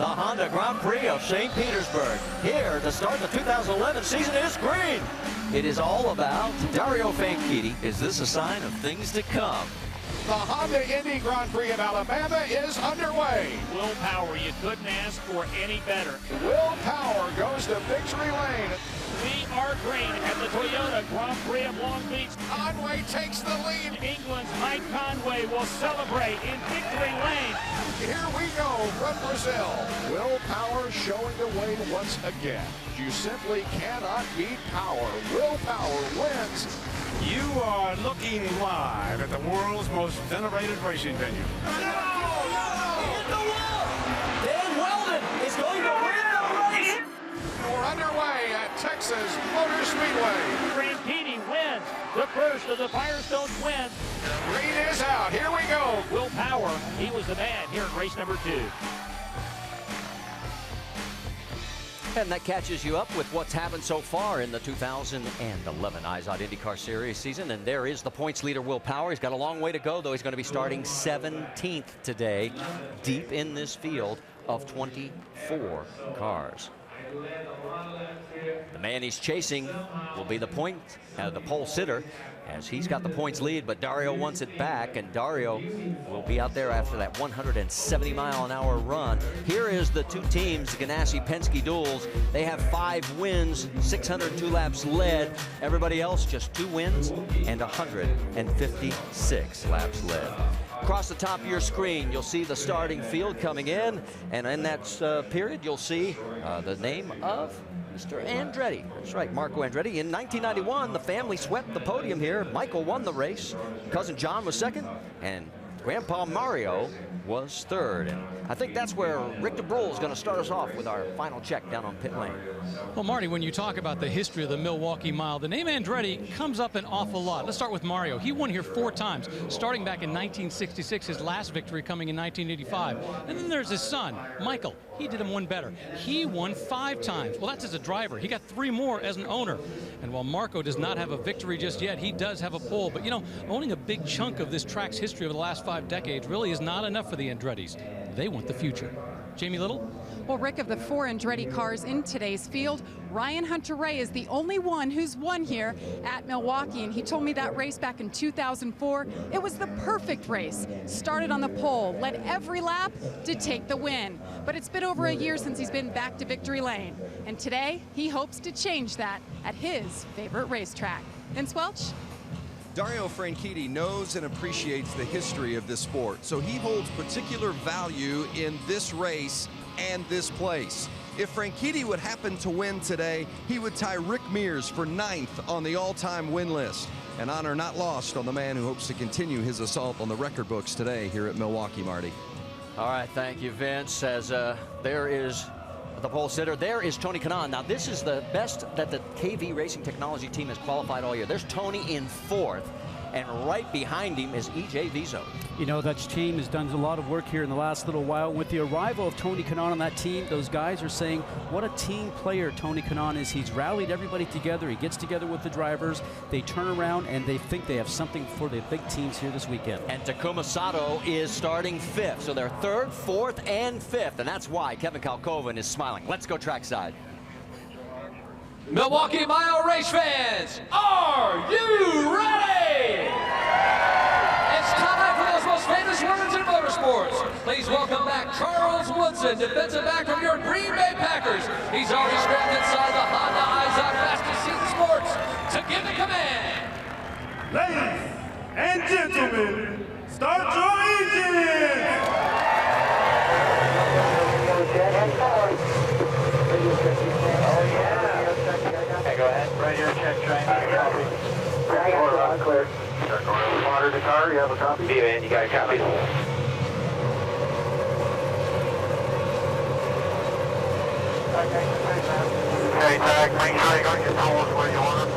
The Honda Grand Prix of St. Petersburg. Here to start the 2011 season is green. It is all about Dario Franchitti. Is this a sign of things to come? The Honda Indy Grand Prix of Alabama is underway. Will Power, you couldn't ask for any better. Will Power goes to victory lane. We are green at the Toyota Grand Prix of Long Beach. Conway takes the lead. England's Mike Conway will celebrate in victory lane. Here we go from Brazil. Will Power showing the way once again. You simply cannot beat power. Will Power wins. You are looking live at the world's most venerated racing venue. Dan Weldon is going to win the race. We're underway at Texas Motor Speedway. Franchitti wins the first of the Firestone wins. Green is out. Here we go. Will Power, he was the man here in race number 2. And that catches you up with what's happened so far in the 2011 IZOD IndyCar Series season. And there is the points leader, Will Power. He's got a long way to go, though. He's going to be starting 17th today, deep in this field of 24 cars. The man he's chasing will be the pole sitter, as he's got the points lead, but Dario wants it back, and Dario will be out there after that 170-mile-an-hour run. Here is the two teams, the Ganassi-Penske duels. They have 5 wins, 602 laps led. Everybody else just 2 wins and 156 laps led. Across the top of your screen, you'll see the starting field coming in, and in that period, you'll see the name of Mr. Andretti. That's right, Marco Andretti. In 1991, the family swept the podium here. Michael won the race. Cousin John was second, and Grandpa Mario was third. And I think that's where Rick DeBrule is going to start us off with our final check down on pit lane. Well, Marty, when you talk about the history of the Milwaukee Mile, the name Andretti comes up an awful lot. Let's start with Mario. He won here 4 times, starting back in 1966, his last victory coming in 1985. And then there's his son, Michael. He did him one better. He won 5 times. Well, that's as a driver. He got 3 more as an owner. And while Marco does not have a victory just yet, he does have a pole. But, you know, owning a big chunk of this track's history over the last 5 decades really is not enough for the Andrettis. They want the future. Jamie Little? Well, Rick, of the 4 Andretti cars in today's field, Ryan Hunter-Reay is the only one who's won here at Milwaukee, and he told me that race back in 2004, it was the perfect race. Started on the pole, led every lap to take the win. But it's been over a year since he's been back to victory lane, and today he hopes to change that at his favorite racetrack. Vince Welch? Dario Franchitti knows and appreciates the history of this sport, so he holds particular value in this race and this place. If Franchitti would happen to win today, he would tie Rick Mears for 9th on the all-time win list. An honor not lost on the man who hopes to continue his assault on the record books today here at Milwaukee, Marty. All right, thank you, Vince. As there is the pole sitter, there is Tony Kanaan. Now, this is the best that the KV Racing Technology team has qualified all year. There's Tony in 4th, and right behind him is E.J. Vizo. You know, that team has done a lot of work here in the last little while. With the arrival of Tony Kanaan on that team, those guys are saying what a team player Tony Kanaan is. He's rallied everybody together. He gets together with the drivers. They turn around, and they think they have something for the big teams here this weekend. And Takuma Sato is starting 5th. So they're 3rd, 4th, and 5th. And that's why Kevin Kalkoven is smiling. Let's go trackside. Milwaukee Mile race fans, are you ready? It's time for those most famous words in motorsports. Please welcome back Charles Woodson, defensive back from your Green Bay Packers. He's already strapped inside the Honda IZOD fastest seat in sports to give the command. Ladies and gentlemen, start your engines! Okay, go ahead. Right here, check train. Copy. Clear. Check around. Monitor the car. You have a copy? Yeah, man. You got a copy. Okay, Tag. Make sure you got your tools where you want them.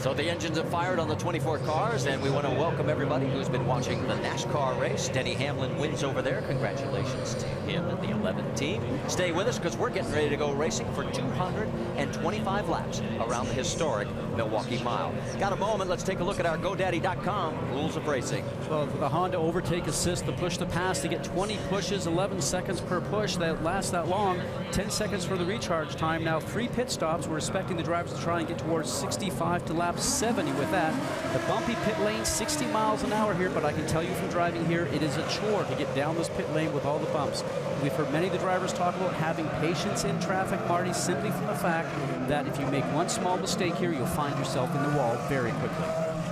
So the engines have fired on the 24 cars, and we want to welcome everybody who's been watching the NASCAR race. Denny Hamlin wins over there. Congratulations to him and the 11 team. Stay with us because we're getting ready to go racing for 225 laps around the historic Milwaukee Mile. Got a moment? Let's take a look at our GoDaddy.com rules of racing. Well, the Honda overtake assist, the push to pass, to get 20 pushes, 11 seconds per push. That lasts that long. 10 seconds for the recharge time. Now 3 pit stops. We're expecting the drivers to try and get towards 65 to lap 70 with that. The bumpy pit lane, 60 miles an hour here, but I can tell you from driving here, it is a chore to get down this pit lane with all the bumps. We've heard many of the drivers talk about having patience in traffic, Marty, simply from the fact that if you make one small mistake here, you'll find yourself in the wall very quickly.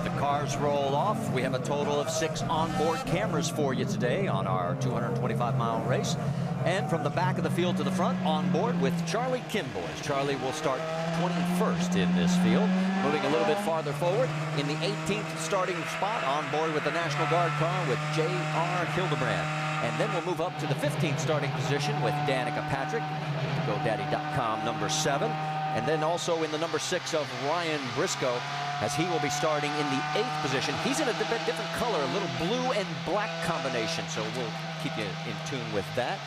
The cars roll off. We have a total of 6 onboard cameras for you today on our 225-mile race. And from the back of the field to the front, on board with Charlie Kimball. Charlie will start 21st in this field. Moving a little bit farther forward, in the 18th starting spot, on board with the National Guard car with J.R. Hildebrand. And then we'll move up to the 15th starting position with Danica Patrick, GoDaddy.com number 7. And then also in the number 6 of Ryan Briscoe, as he will be starting in the 8th position. He's in a bit different color, a little blue and black combination, so we'll keep you in tune with that.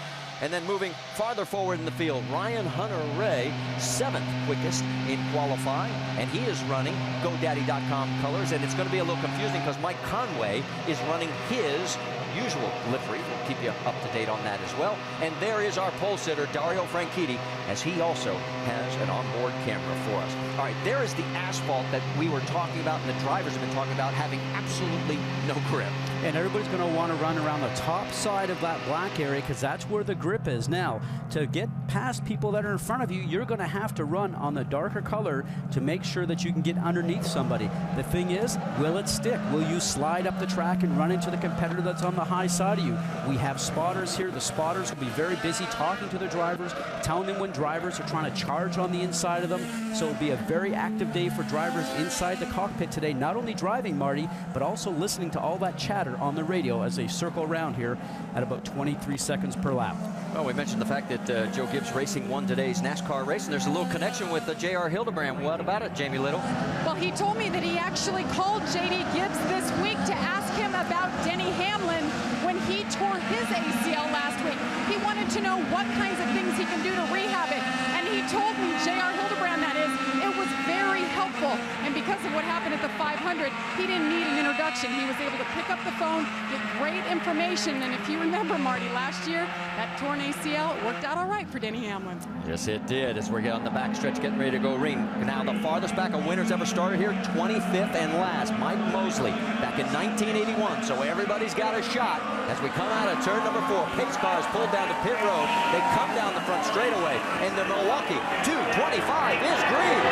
And then moving farther forward in the field, Ryan Hunter-Reay, 7th quickest in qualifying, and he is running GoDaddy.com colors, and it's going to be a little confusing because Mike Conway is running his usual livery. We'll keep you up to date on that as well. And there is our pole sitter, Dario Franchitti, as he also has an onboard camera for us. All right, there is the asphalt that we were talking about and the drivers have been talking about having absolutely no grip. And everybody's going to want to run around the top side of that black area because that's where the grip is. Now, to get past people that are in front of you, you're going to have to run on the darker color to make sure that you can get underneath somebody. The thing is, will it stick? Will you slide up the track and run into the competitor that's on the high side of you? We have spotters here. The spotters will be very busy talking to the drivers, telling them when drivers are trying to charge on the inside of them. So it'll be a very active day for drivers inside the cockpit today, not only driving, Marty, but also listening to all that chatter on the radio as they circle around here at about 23 seconds per lap. Well, we mentioned the fact that Joe Gibbs Racing won today's NASCAR race, and there's a little connection with J.R. Hildebrand. What about it, Jamie Little? Well, he told me that he actually called J.D. Gibbs this week to ask him about Denny Hamlin when he tore his ACL last week. He wanted to know what kinds of things he can do to rehab it, and he told me, J.R. Hildebrand, that is, it was very helpful. And because of what happened at the 500, he didn't need an introduction. He was able to pick up the phone, get great information, and if you remember, Marty, last year, that torn ACL worked out all right for Denny Hamlin. Yes, it did, as we're on the backstretch getting ready to go ring. Now, the farthest back a winner's ever started here, 25th and last, Mike Mosley, back in 1981. So everybody's got a shot as we come out of turn number 4. Pace cars pulled down the pit road. They come down the front straightaway, and the Milwaukee 225 is green.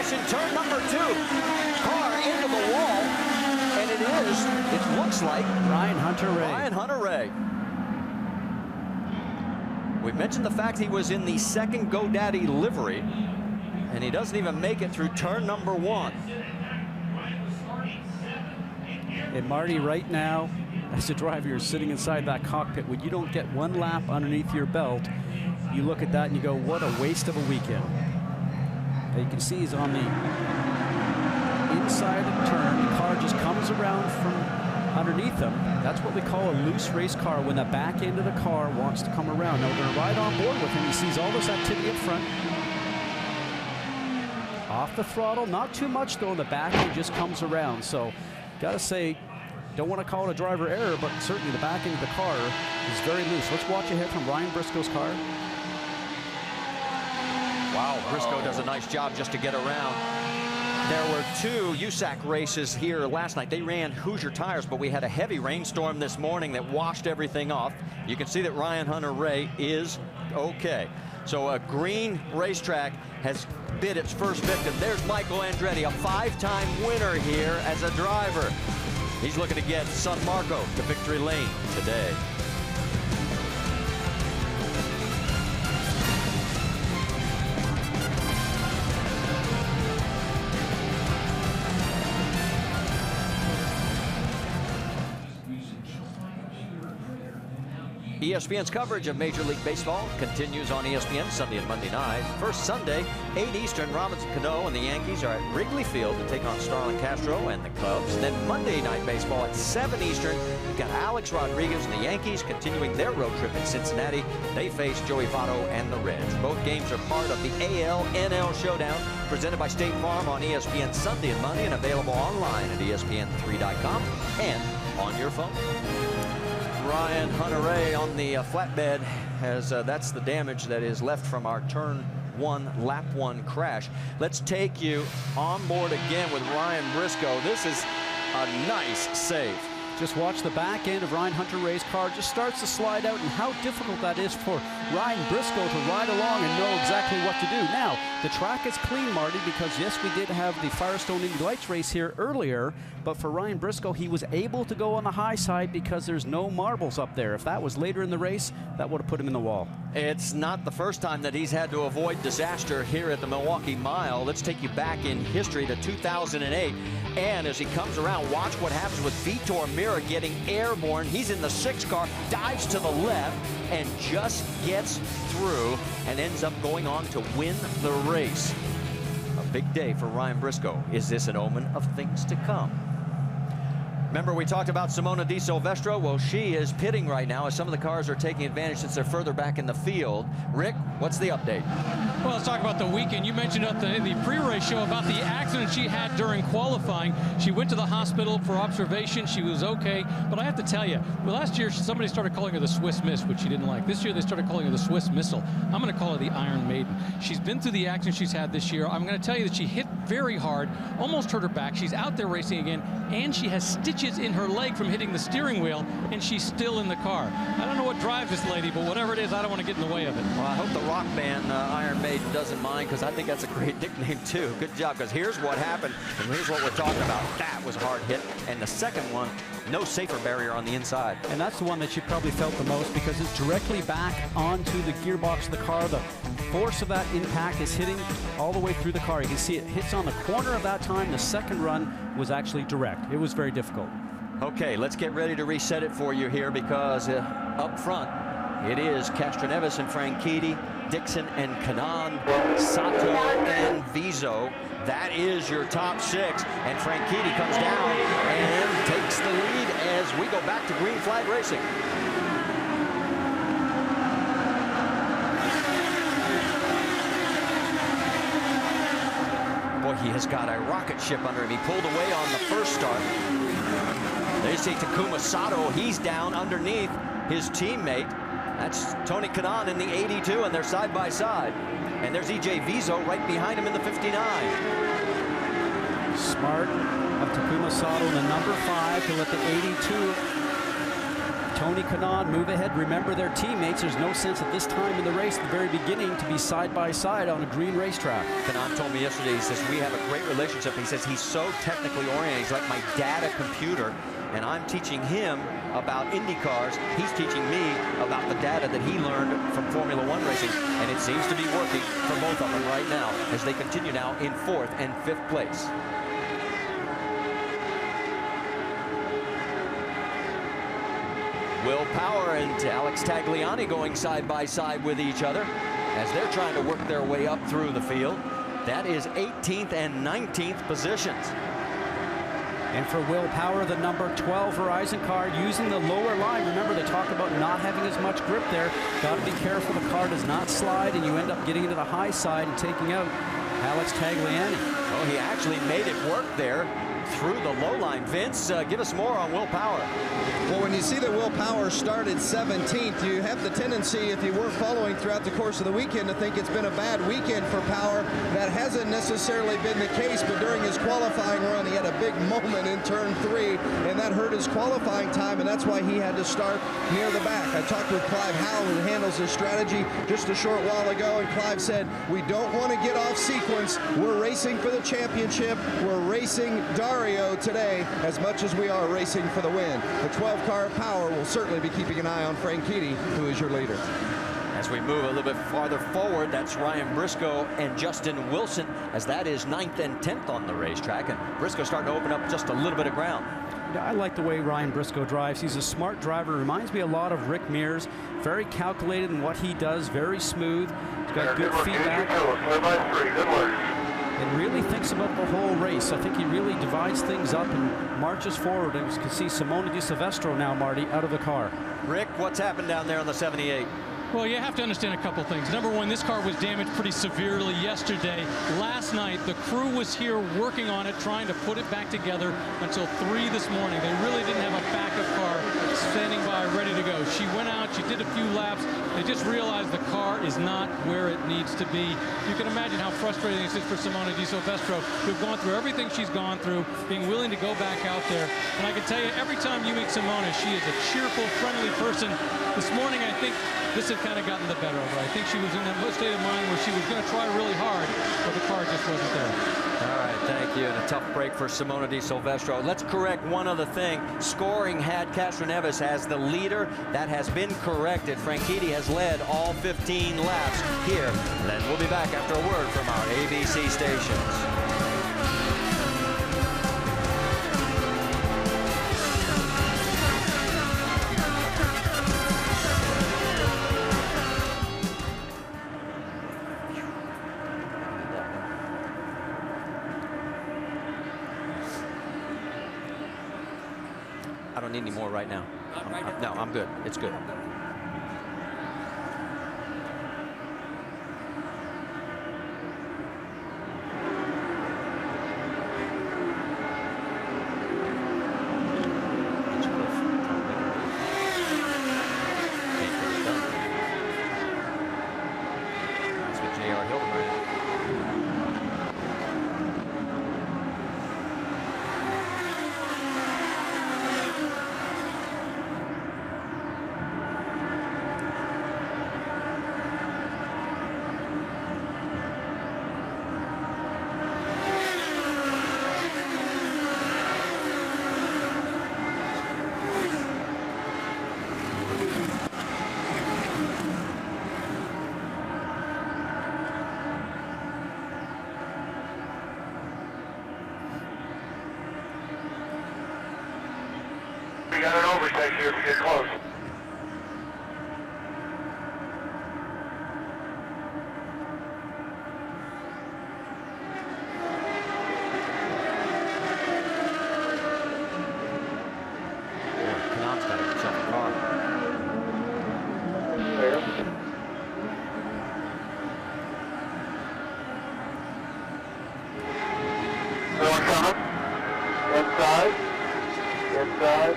In turn number 2, car into the wall, and it looks like Ryan Hunter-Reay. Ryan Hunter-Reay. We mentioned the fact he was in the 2nd GoDaddy livery, and he doesn't even make it through turn number 1. And Marty, right now, as a driver, you're sitting inside that cockpit. When you don't get one lap underneath your belt, you look at that and you go, what a waste of a weekend. You can see he's on the inside of the turn. The car just comes around from underneath him. That's what we call a loose race car, when the back end of the car wants to come around. Now we're going to ride on board with him. He sees all this activity up front. Off the throttle, not too much though. The back end just comes around. So, got to say, don't want to call it a driver error, but certainly the back end of the car is very loose. Let's watch ahead from Ryan Briscoe's car. Wow, Briscoe does a nice job just to get around. There were 2 USAC races here last night. They ran Hoosier tires, but we had a heavy rainstorm this morning that washed everything off. You can see that Ryan Hunter-Reay is okay. So a green racetrack has bid its first victim. There's Michael Andretti, a 5-time winner here as a driver. He's looking to get San Marco to victory lane today. ESPN's coverage of Major League Baseball continues on ESPN Sunday and Monday night. First Sunday, 8 Eastern, Robinson Cano and the Yankees are at Wrigley Field to take on Starlin Castro and the Cubs. Then Monday night baseball at 7 Eastern, you've got Alex Rodriguez and the Yankees continuing their road trip in Cincinnati. They face Joey Votto and the Reds. Both games are part of the AL-NL Showdown presented by State Farm on ESPN Sunday and Monday and available online at ESPN3.com and on your phone. Ryan Hunter-Reay on the flatbed has that's the damage that is left from our turn 1 lap 1 crash. Let's take you on board again with Ryan Briscoe. This is a nice save. Just watch the back end of Ryan Hunter-Reay's car. Just starts to slide out, and how difficult that is for Ryan Briscoe to ride along and know exactly what to do. Now, the track is clean, Marty, because yes, we did have the Firestone Indy Lights race here earlier, but for Ryan Briscoe, he was able to go on the high side because there's no marbles up there. If that was later in the race, that would have put him in the wall. It's not the first time that he's had to avoid disaster here at the Milwaukee Mile. Let's take you back in history to 2008. And as he comes around, watch what happens with Vitor Meira getting airborne. He's in the 6 car, dives to the left, and just gets through and ends up going on to win the race. A big day for Ryan Briscoe. Is this an omen of things to come? Remember, we talked about Simona Di Silvestro. Well, she is pitting right now as some of the cars are taking advantage since they're further back in the field. Rick, what's the update? Well, let's talk about the weekend. You mentioned in the pre-race show about the accident she had during qualifying. She went to the hospital for observation. She was okay. But I have to tell you, well, last year somebody started calling her the Swiss Miss, which she didn't like. This year they started calling her the Swiss Missile. I'm going to call her the Iron Maiden. She's been through the accident she's had this year. I'm going to tell you that she hit very hard, almost hurt her back. She's out there racing again, and she has stitches in her leg from hitting the steering wheel, and she's still in the car. I don't know what drives this lady, but whatever it is, I don't want to get in the way of it. Well, I hope the rock band Iron Maiden doesn't mind, because I think that's a great nickname too. Good job, because here's what happened, and here's what we're talking about. That was a hard hit, and the second one, no safer barrier on the inside. And that's the one that you probably felt the most because it's directly back onto the gearbox of the car. The force of that impact is hitting all the way through the car. You can see it hits on the corner of that time. The second run was actually direct. It was very difficult. Okay, let's get ready to reset it for you here because up front, it is Castroneves and Franchitti, Dixon and Kanaan, Sato and Vizo. That is your top 6, and Franchitti comes down and takes the lead as we go back to green flag racing. Boy, he has got a rocket ship under him. He pulled away on the first start. They see Takuma Sato. He's down underneath his teammate. That's Tony Kanaan in the 82, and they're side by side. And there's EJ Vizo right behind him in the 59. Smart of Takuma Sato in the number 5 to let the 82 Tony Kanaan move ahead. Remember, their teammates. There's no sense at this time in the race, at the very beginning, to be side by side on a green racetrack. Kanaan told me yesterday, he says, we have a great relationship. He says he's so technically oriented. He's like my data computer, and I'm teaching him about Indy cars. He's teaching me about the data that he learned from Formula 1 racing, and it seems to be working for both of them right now as they continue now in 4th and 5th place. Will Power and Alex Tagliani going side by side with each other as they're trying to work their way up through the field. That is 18th and 19th positions. And for Will Power, the number 12 Verizon car using the lower line. Remember, they talk about not having as much grip there. Got to be careful the car does not slide and you end up getting into the high side and taking out Alex Tagliani. Oh, he actually made it work there through the low line. Vince, give us more on Will Power. Well, when you see that Will Power started 17th, you have the tendency, if you weren't following throughout the course of the weekend, to think it's been a bad weekend for Power. That hasn't necessarily been the case, but during his qualifying run, he had a big moment in turn 3, and that hurt his qualifying time, and that's why he had to start near the back. I talked with Clive Howell, who handles his strategy, just a short while ago, and Clive said, we don't want to get off sequence. We're racing for the championship. We're racing Dario today as much as we are racing for the win. The 12-car Power will certainly be keeping an eye on Franchitti, who is your leader. As we move a little bit farther forward, that's Ryan Briscoe and Justin Wilson, as that is 9th and 10th on the racetrack, and Briscoe starting to open up just a little bit of ground. I like the way Ryan Briscoe drives. He's a smart driver. Reminds me a lot of Rick Mears. Very calculated in what he does. Very smooth. He's got good feedback. And really thinks about the whole race. I think he really divides things up and marches forward. And you can see Simona Di Silvestro now, Marty, out of the car. Rick, what's happened down there on the 78? Well, you have to understand a couple things. Number one, this car was damaged pretty severely yesterday. Last night, the crew was here working on it, trying to put it back together until 3 this morning. They really didn't have a backup car standing by ready to go. She went out, she did a few laps. They just realized the car is not where it needs to be. You can imagine how frustrating this is for Simona Di Silvestro, who've gone through everything she's gone through, being willing to go back out there. And I can tell you, every time you meet Simona, she is a cheerful, friendly person. This morning, I think this had kind of gotten the better of her. I think she was in that state of mind where she was going to try really hard, but the car just wasn't there. All right, thank you. And a tough break for Simona Di Silvestro. Let's correct one other thing. Scoring had Castroneves as the leader. That has been corrected. Franchitti has led all 15 laps here. Then we'll be back after a word from our ABC stations. I don't need any more right now. No, I'm good. It's good. We got an overtake here if we get close. Canon's got himself a car. There. So we're coming. Inside. Inside.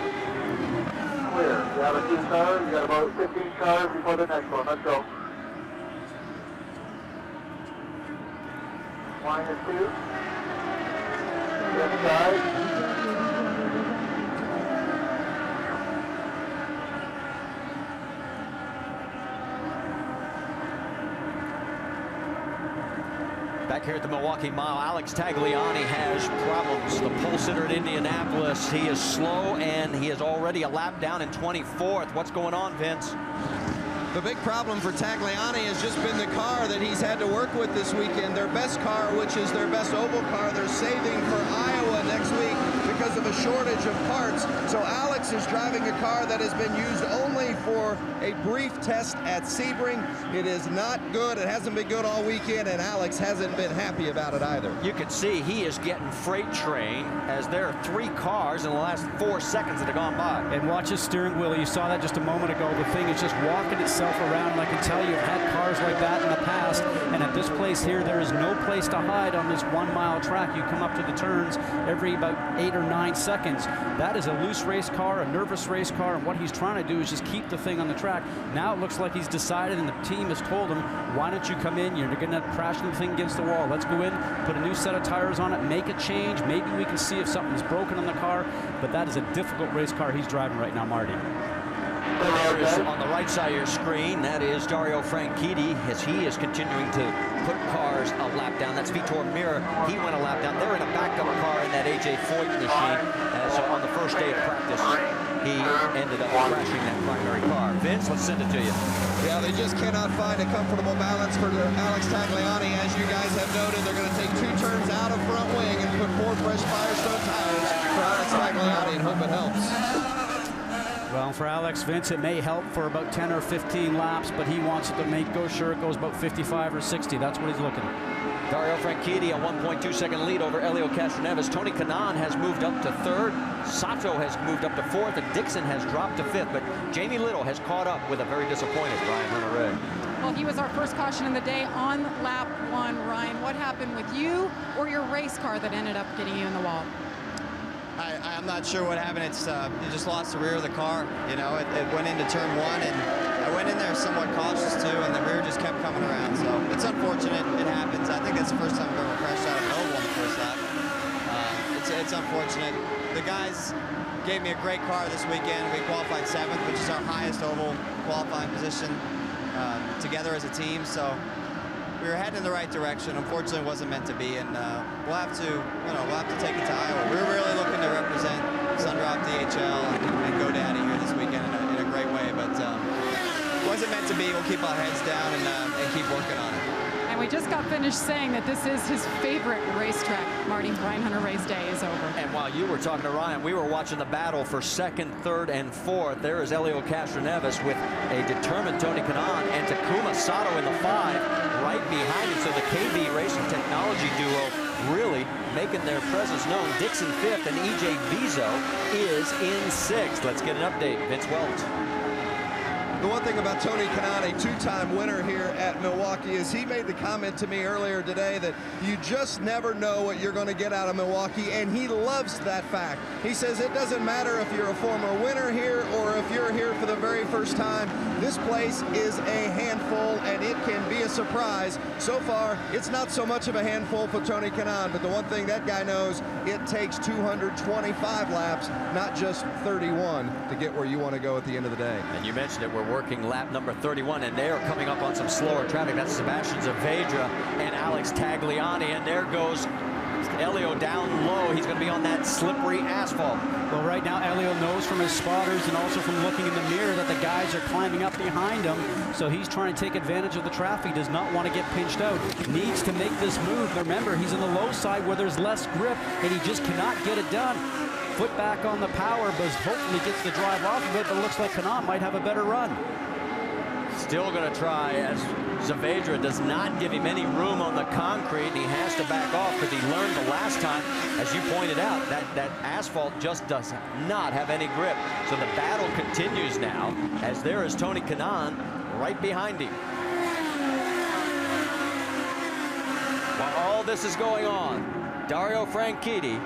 Clear. You have a 2 cars. You got about 15 cars before the next one. Let's go. -2. Inside. Back here at the Milwaukee Mile, Alex Tagliani has problems. The pole sitter at Indianapolis, he is slow and he is already a lap down in 24th. What's going on, Vince? The big problem for Tagliani has just been the car that he's had to work with this weekend. Their best car, which is their best oval car, they're saving for Iowa next week because of a shortage of parts. So Alex is driving a car that has been used only for a brief test at Sebring. It is not good. It hasn't been good all weekend, and Alex hasn't been happy about it either. You can see he is getting freight train as there are 3 cars in the last 4 seconds that have gone by. And watch his steering wheel. You saw that just a moment ago. The thing is just walking itself around, and I can tell you I've had cars like that in the past, and at this place here there is no place to hide on this 1 mile track. You come up to the turns every about 8 or 9 seconds. That is a loose race car, a nervous race car, and what he's trying to do is just keep the thing on the track. Now it looks like he's decided, and the team has told him, why don't you come in? You're going to crash the thing against the wall. Let's go in, put a new set of tires on it, make a change. Maybe we can see if something's broken on the car, but that is a difficult race car he's driving right now, Marty. There is on the right side of your screen, that is Dario Franchitti as he is continuing to put cars a lap down. That's Vitor Meira. He went a lap down. They're in a backup car in that AJ Foyt machine on the first day of practice. he ended up crashing that primary car. Vince, let's send it to you. Yeah, they just cannot find a comfortable balance for Alex Tagliani. As you guys have noted, they're going to take 2 turns out of front wing and put 4 fresh Firestone tires for Alex Tagliani and hope it helps. Well, for Alex, Vince, it may help for about 10 or 15 laps, but he wants it to make go sure it goes about 55 or 60. That's what he's looking at. Dario Franchitti, a 1.2-second lead over Helio Castroneves. Tony Kanaan has moved up to 3rd. Sato has moved up to 4th, and Dixon has dropped to 5th. But Jamie Little has caught up with a very disappointed Ryan Hunter-Reay. Well, he was our first caution in the day on lap 1. Ryan, what happened with you or your race car that ended up getting you in the wall? I'm not sure what happened. You just lost the rear of the car. You know, it went into turn 1, and I went in there somewhat cautious too, and the rear just kept coming around. So it's unfortunate. It happens. I think that's the first time I've ever crashed out of an oval on the first lap. It's unfortunate. The guys gave me a great car this weekend. We qualified 7th, which is our highest oval qualifying position together as a team. So we were heading in the right direction. Unfortunately, it wasn't meant to be, and we'll have to take it to Iowa. We're really looking to represent Sundrop DHL and GoDaddy here this weekend in a great way, but it wasn't meant to be. We'll keep our heads down and keep working on it. And we just got finished saying that this is his favorite racetrack. Marty, Ryan Hunter-Reay's day is over. And while you were talking to Ryan, we were watching the battle for 2nd, 3rd, and 4th. There is Helio Castroneves with a determined Tony Kanaan and Takuma Sato in the 5 right behind him. So the KV Racing Technology duo really making their presence known. Dixon 5th and EJ Vizo is in 6th. Let's get an update. Vince Welch. The one thing about Tony Kanaan, a 2-time winner here at Milwaukee, is he made the comment to me earlier today that you just never know what you're going to get out of Milwaukee, and he loves that fact. He says it doesn't matter if you're a former winner here or if you're here for the very first time. This place is a handful, and it can be a surprise. So far, it's not so much of a handful for Tony Kanaan, but the one thing that guy knows, it takes 225 laps, not just 31, to get where you want to go at the end of the day. And you mentioned it, we're working lap number 31, and they are coming up on some slower traffic. That's Sebastian Zavedra and Alex Tagliani, and there goes Helio down low. He's going to be on that slippery asphalt. Well, right now, Helio knows from his spotters and also from looking in the mirror that the guys are climbing up behind him, so he's trying to take advantage of the traffic. He does not want to get pinched out. Needs to make this move. Remember, he's on the low side where there's less grip, and he just cannot get it done. Foot back on the power, but hopefully gets the drive off of it, but it looks like Kanaan might have a better run. Still going to try, as Zavedra does not give him any room on the concrete. He has to back off because he learned the last time, as you pointed out, that asphalt just does not have any grip. So the battle continues now, as there is Tony Kanaan right behind him. While all this is going on, Dario Franchitti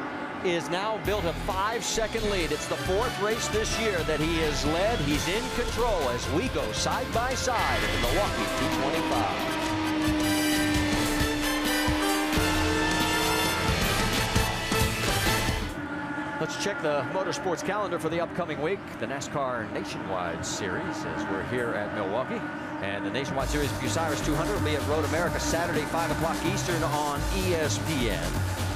is now built a 5-second lead. It's the 4th race this year that he has led. He's in control as we go side by side at the Milwaukee 225. Let's check the motorsports calendar for the upcoming week. The NASCAR Nationwide Series, as we're here at Milwaukee. And the Nationwide Series Bucyrus 200 will be at Road America Saturday, 5 o'clock Eastern on ESPN.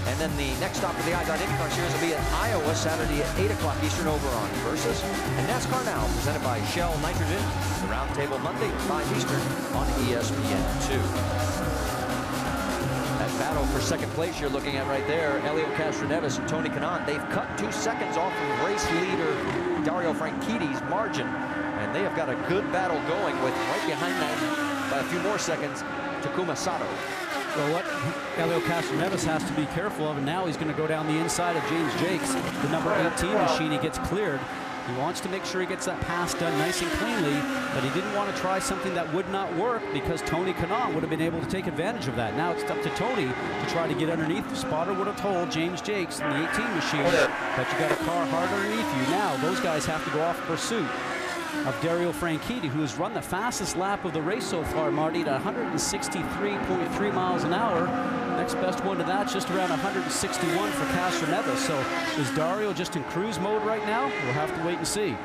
And then the next stop for the IndyCar Series will be at Iowa Saturday at 8 o'clock Eastern over on Versus. And NASCAR Now, presented by Shell Nitrogen, the Roundtable Monday at 5 Eastern on ESPN2. That battle for 2nd place you're looking at right there, Helio Castroneves and Tony Kanaan. They've cut 2 seconds off of race leader Dario Franchitti's margin. And they have got a good battle going with right behind them by a few more seconds, Takuma Sato. Well, what Helio Castroneves has to be careful of, and now he's going to go down the inside of James Jakes, the number 18 machine. He gets cleared. He wants to make sure he gets that pass done nice and cleanly, but he didn't want to try something that would not work because Tony Kanaan would have been able to take advantage of that. Now it's up to Tony to try to get underneath. The spotter would have told James Jakes in the 18 machine that you got a car hard underneath you. Now those guys have to go off pursuit of Dario Franchitti, who has run the fastest lap of the race so far, Marty, at 163.3 miles an hour. Next best one to that, just around 161 for Castroneves. So is Dario just in cruise mode right now? We'll have to wait and see.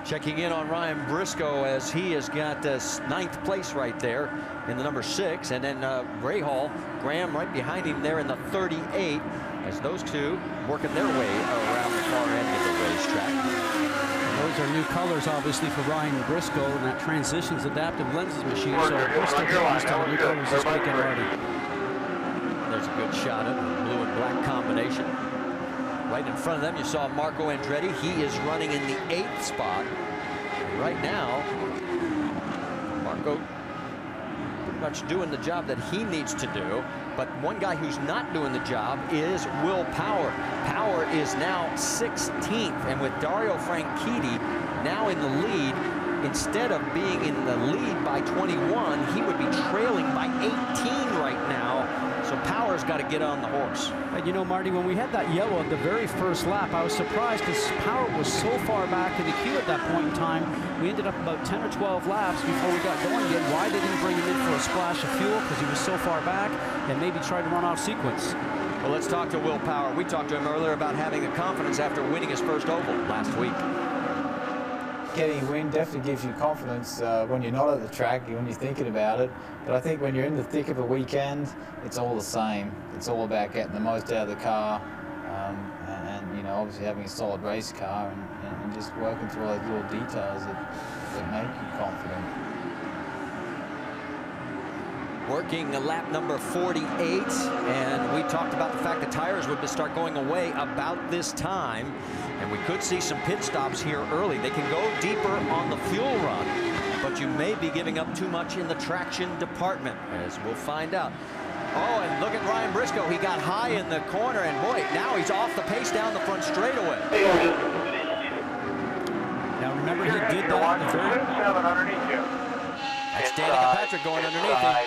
Checking in on Ryan Briscoe, as he has got 9th place right there in the number 6. And then Rahal, Graham right behind him there in the 38, as those two working their way around the far end of the racetrack. those are new colors, obviously, for Ryan Briscoe, and that transitions adaptive lenses machine. So we're still getting used to the new colors this weekend already. There's a good shot of the blue and black combination. Right in front of them, you saw Marco Andretti. He is running in the 8th spot. And right now, Marco pretty much doing the job that he needs to do. But one guy who's not doing the job is Will Power. Power is now 16th, and with Dario Franchitti now in the lead, instead of being in the lead by 21, he would be trailing by 18 right now. So Power's got to get on the horse. And you know, Marty, when we had that yellow at the very first lap, I was surprised because Power was so far back in the queue at that point in time. We ended up about 10 or 12 laps before we got going again. Why they didn't bring him in for a splash of fuel? Because he was so far back, and maybe tried to run off sequence. Well, let's talk to Will Power. We talked to him earlier about having the confidence after winning his first oval last week. Getting a win definitely gives you confidence when you're not at the track, when you're thinking about it. But I think when you're in the thick of a weekend, it's all the same. It's all about getting the most out of the car, and you know, obviously having a solid race car, and just working through all those little details that make you confident. Working lap number 48, and we talked about the fact that tires would start going away about this time, and we could see some pit stops here early. They can go deeper on the fuel run, but you may be giving up too much in the traction department, as we'll find out. Oh, and look at Ryan Briscoe. He got high in the corner, and boy, now he's off the pace down the front straightaway. Now remember, he did that in the third. That's Danica Patrick going underneath him.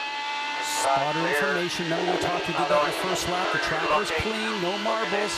Spotter information. Remember we talked, we did that in the first lap. The track was clean, no marbles.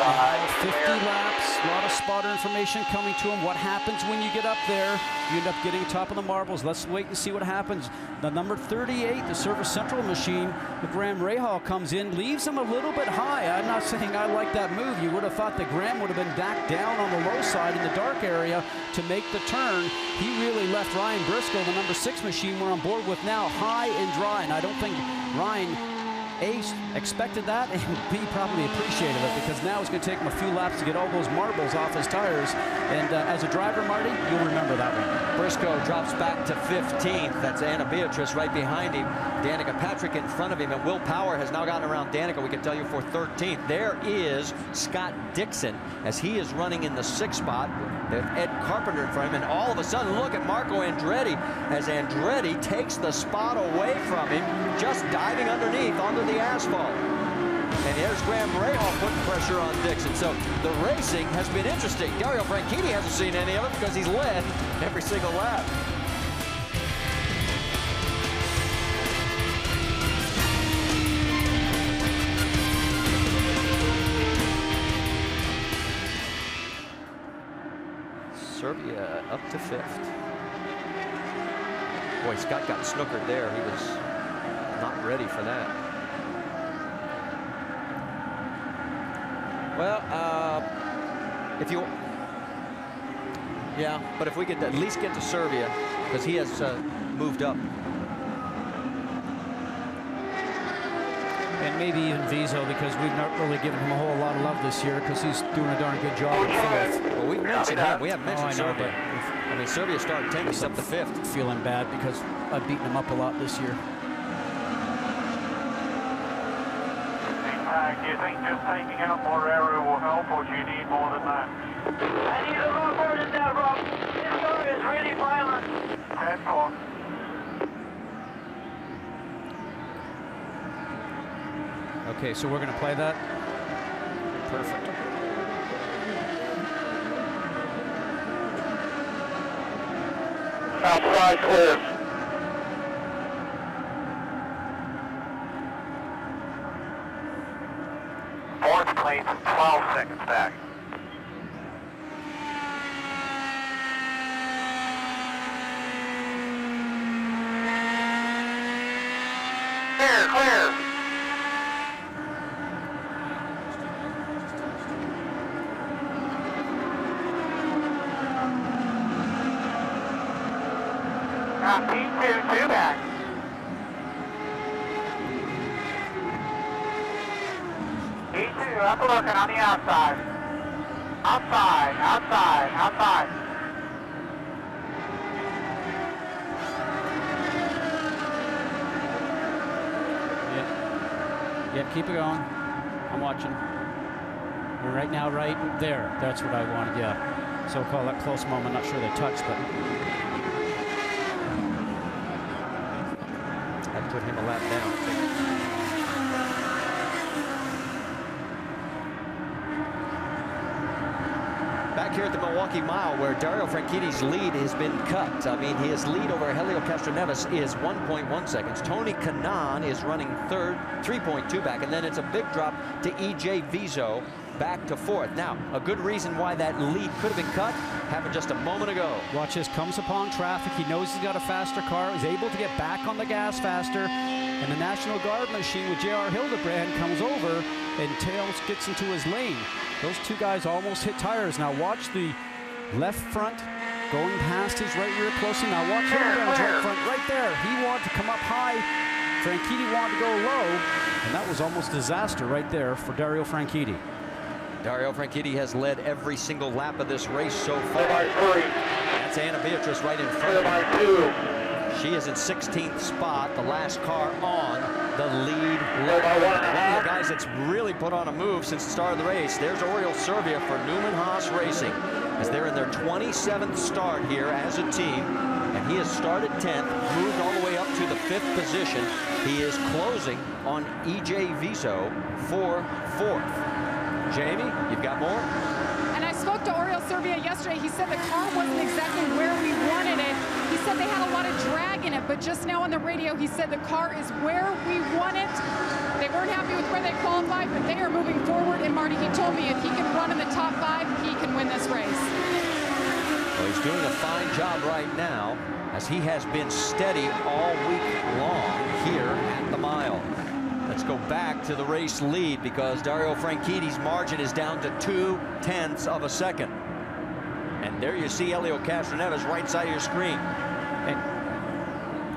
50 laps, a lot of spotter information coming to him. What happens when you get up there? You end up getting top of the marbles. Let's wait and see what happens. The number 38, the Service Central machine, the Graham Rahal comes in, leaves him a little bit high. I'm not saying I like that move. You would have thought that Graham would have been back down on the low side in the dark area to make the turn. He really left Ryan Briscoe, the number 6 machine we're on board with now, high and dry. And I don't think Ryan A, expected that, and B, probably appreciated it, because now it's going to take him a few laps to get all those marbles off his tires. And as a driver, Marty, you'll remember that one. Briscoe drops back to 15th. That's Anna Beatrice right behind him. Danica Patrick in front of him, and Will Power has now gotten around Danica, we can tell you, for 13th. There is Scott Dixon, as he is running in the 6th spot. There's Ed Carpenter in front of him, and all of a sudden, look at Marco Andretti, as Andretti takes the spot away from him, just diving underneath onto the asphalt. And here's Graham Rahal putting pressure on Dixon. So the racing has been interesting. Dario Franchitti hasn't seen any of it because he's led every single lap. Serbia up to 5th. Boy, Scott got snookered there. He was not ready for that. Well, but if we could at least get to Serbia, because he has moved up. And maybe even Vizo, because we've not really given him a whole lot of love this year, because he's doing a darn good job at 5th. Well, we mentioned him. We haven't mentioned Serbia. I mean, Serbia started 10th, he's up to 5th. Feeling bad because I've beaten him up a lot this year. Do you think just taking out more area will help, or do you need more than that? I need a lot more than that, Rob. This car is really violent. 10-4. Okay, so we're going to play that. Perfect. Outside clear. Fourth place, 12 seconds back. Clear, clear. P2, 2 back. P2, up looking on the outside. Outside, outside, outside. Yeah, keep it going. I'm watching. We're right now, right there. That's what I wanted, yeah. So call that close moment. Not sure they touched, but. That put him a lap down. Back here at the Milwaukee Mile, where Dario Franchitti's lead has been cut. I mean, his lead over Helio Castroneves is 1.1 seconds. Tony Kanaan is running third, 3.2 back, and then it's a big drop to EJ Viso back to fourth. Now, a good reason why that lead could have been cut happened just a moment ago. Watch this, comes upon traffic. He knows he's got a faster car. He's able to get back on the gas faster. And the National Guard machine with J.R. Hildebrand comes over and tails gets into his lane. Those two guys almost hit tires. Now watch the left front going past his right rear closely. Now watch Hildebrand's right front right there. He wanted to come up high. Franchitti wanted to go low. And that was almost disaster right there for Dario Franchitti. Dario Franchitti has led every single lap of this race so far. That's Anna Beatrice right in front of him. She is in 16th spot, the last car on the lead lap. One of the guys that's really put on a move since the start of the race. There's Oriol Servia for Newman Haas Racing, as they're in their 27th start here as a team. And he has started 10th, moved all the way up to the 5th position. He is closing on EJ Viso for 4th. Jamie, you've got more? And I spoke to Oriol Servia yesterday. He said the car wasn't exactly where we wanted it. He said they had a lot of drag in it, but just now on the radio, he said the car is where we want it. They weren't happy with where they qualified, but they are moving forward. And Marty, he told me if he can run in the top 5, he can win this race. Well, he's doing a fine job right now, as he has been steady all week long here at the mile. Let's go back to the race lead, because Dario Franchitti's margin is down to 0.2 of a second. And there you see Helio Castroneves right side of your screen. Hey,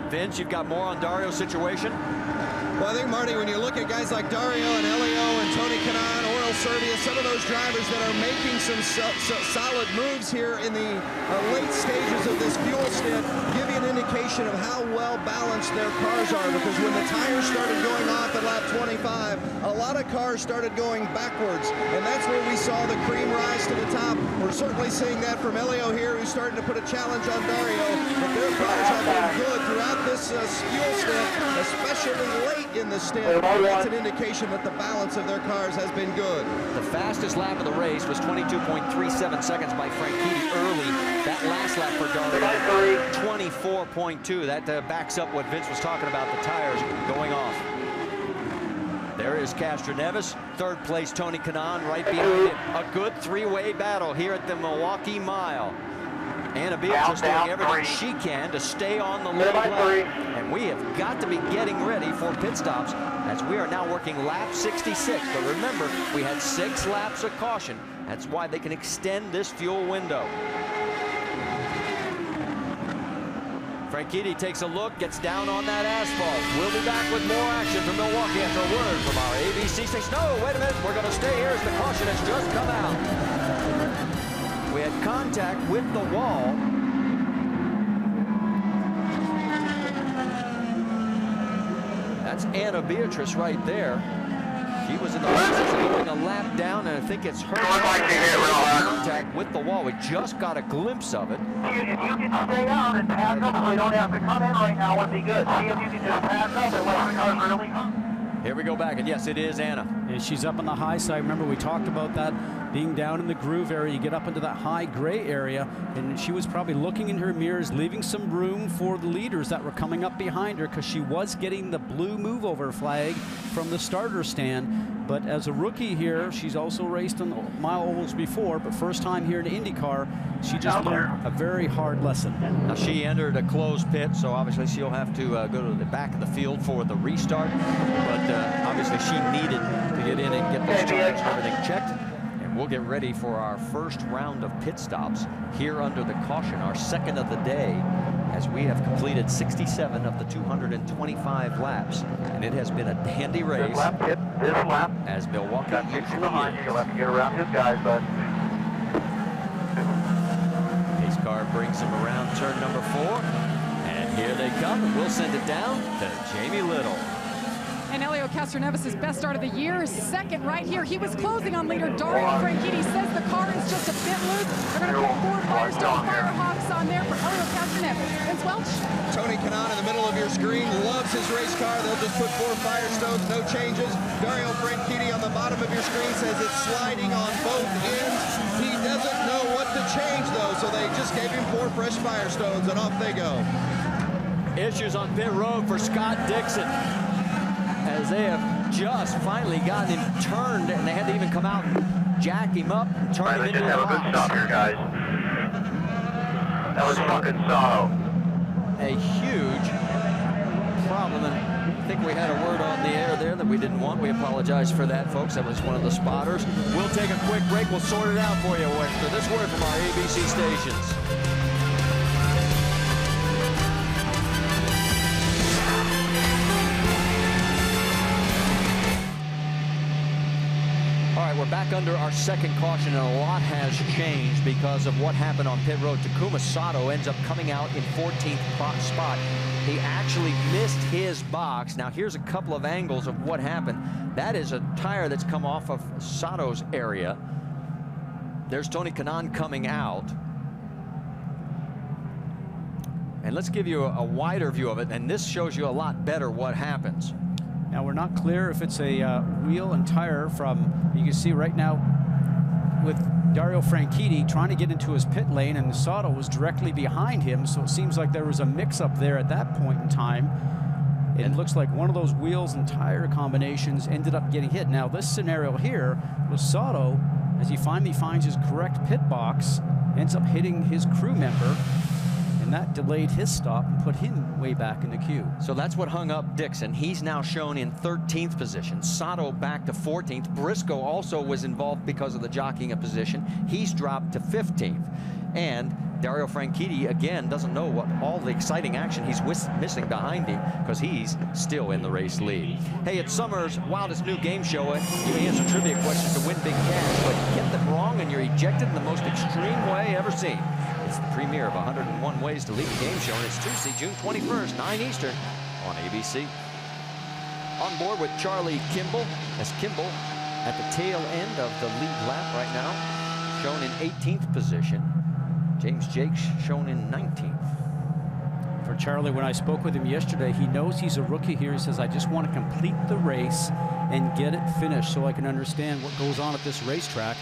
Vince, you've got more on Dario's situation? Well, I think, Marty, when you look at guys like Dario and Helio and Tony Kanaan, Oriol Servia, some of those drivers that are making some solid moves here in the late stages of this fuel stint, give you an indication of how well balanced their cars are, because when the tires started going off at lap 25, a lot of cars started going backwards, and that's where we saw the cream rise to the top. We're certainly seeing that from Helio here, who's starting to put a challenge on Dario, but their cars have been good throughout this fuel stint, especially late in the stint. That's an indication that the balance of their cars has been good. The fastest lap of the race was 22.37 seconds by Franchitti early. That last lap for Dario, 24.2. That backs up what Vince was talking about, the tires going off. There is Castroneves, third place Tony Kanaan right behind him. A good three-way battle here at the Milwaukee Mile. Anna Beatrice doing everything she can to stay on the lead lap. And we have got to be getting ready for pit stops, as we are now working lap 66. But remember, we had 6 laps of caution. That's why they can extend this fuel window. Franchitti takes a look, gets down on that asphalt. We'll be back with more action from Milwaukee after a word from our ABC station. No, wait a minute, we're going to stay here as the caution has just come out. We had contact with the wall. That's Anna Beatrice right there. She was in the process of going a lap down, and I think it's her contact with the wall. We just got a glimpse of it. If you can stay out and pass up so we don't have to come in right now, would be good. See if you can just pass up and let the cars really come. Here we go back, and yes, it is Anna. And she's up on the high side. Remember, we talked about that being down in the groove area. You get up into that high gray area, and she was probably looking in her mirrors, leaving some room for the leaders that were coming up behind her, because she was getting the blue move over flag from the starter stand. But as a rookie here, she's also raced on the mile ovals before, but first time here in IndyCar, she just learned a very hard lesson. Now, she entered a closed pit, so obviously she'll have to go to the back of the field for the restart. But obviously she needed to get in and get those tires and everything checked. And we'll get ready for our first round of pit stops here under the caution, our second of the day, as we have completed 67 of the 225 laps. And it has been a dandy race. This lap, as Milwaukee got 60 behind you. You'll have to get around his guys, but brings him around turn number 4. And here they come, and we'll send it down to Jamie Little. And Elio Castroneves' best start of the year, second right here. He was closing on leader Dario Franchitti. Says the car is just a bit loose. They're going to put 4 Firestone Firehawks on there for Elio Castroneves. Vince Welch. Tony Kanaan in the middle of your screen loves his race car. They'll just put 4 Firestones, no changes. Dario Franchitti on the bottom of your screen says it's sliding on both ends. He doesn't know what to change, though, so they just gave him 4 fresh Firestones, and off they go. Issues on pit road for Scott Dixon, as they have just finally gotten him turned, and they had to even come out and jack him up and turn him into the box. Have a good stop here, guys. That was fucking Sato. A huge problem, and I think we had a word on the air there that we didn't want. We apologize for that, folks. That was one of the spotters. We'll take a quick break. We'll sort it out for you after this word from our ABC stations. We're back under our second caution, and a lot has changed because of what happened on pit road. Takuma Sato ends up coming out in 14th spot. He actually missed his box. Now here's a couple of angles of what happened. That is a tire that's come off of Sato's area. There's Tony Kanaan coming out. And let's give you a wider view of it, and this shows you a lot better what happens. Now, we're not clear if it's a wheel and tire from, you can see right now with Dario Franchitti trying to get into his pit lane, and Sato was directly behind him, so it seems like there was a mix-up there at that point in time. It looks like one of those wheels and tire combinations ended up getting hit. Now, this scenario here was Sato, as he finally finds his correct pit box, ends up hitting his crew member, and that delayed his stop and put him way back in the queue. So that's what hung up Dixon. He's now shown in 13th position. Sato back to 14th. Briscoe also was involved because of the jockeying of position. He's dropped to 15th. And Dario Franchitti, again, doesn't know what all the exciting action he's missing behind him because he's still in the race lead. Hey, it's summer's wildest new game show. You answer trivia questions to win big cash, but you get them wrong and you're ejected in the most extreme way ever seen. It's the premiere of 101 Ways to Lead a Game Show, and it's Tuesday, June 21st, 9 Eastern on ABC. On board with Charlie Kimball, as Kimball at the tail end of the lead lap right now, shown in 18th position. James Jakes shown in 19th. For Charlie, when I spoke with him yesterday, he knows he's a rookie here. He says, I just want to complete the race and get it finished so I can understand what goes on at this racetrack.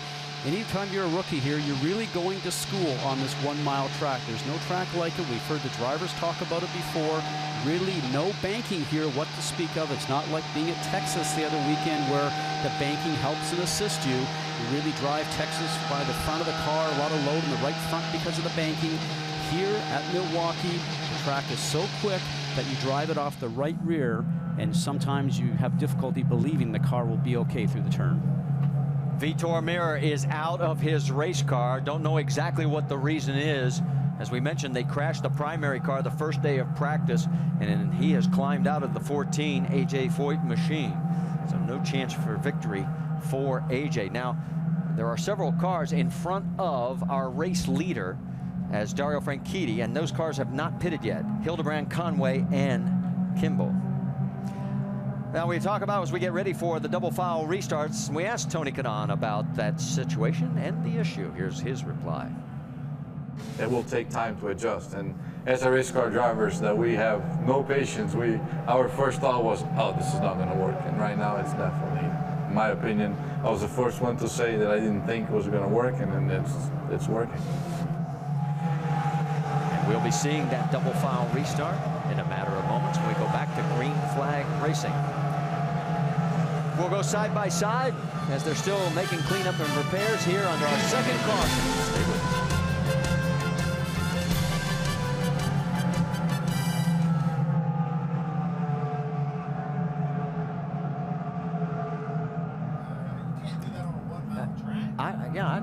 Anytime you're a rookie here, you're really going to school on this 1-mile track. There's no track like it. We've heard the drivers talk about it before. Really no banking here, what to speak of. It's not like being at Texas the other weekend where the banking helps and assists you. You really drive Texas by the front of the car, a lot of load in the right front because of the banking. Here at Milwaukee, the track is so quick that you drive it off the right rear, and sometimes you have difficulty believing the car will be okay through the turn. Vitor Meira is out of his race car. Don't know exactly what the reason is. As we mentioned, they crashed the primary car the first day of practice, and he has climbed out of the 14 AJ Foyt machine. So no chance for victory for AJ. Now, there are several cars in front of our race leader as Dario Franchitti, and those cars have not pitted yet. Hildebrand, Conway, and Kimball. Now we talk about as we get ready for the double foul restarts. We asked Tony Kanaan about that situation and the issue. Here's his reply. It will take time to adjust, and as a race car drivers, that we have no patience. Our first thought was, oh, this is not going to work, and right now it's definitely, in my opinion, I was the first one to say that I didn't think it was going to work, and then it's working. And we'll be seeing that double foul restart in a matter of moments when we go back to green flag racing. We'll go side by side as they're still making cleanup and repairs here under our second caution. Stay with us.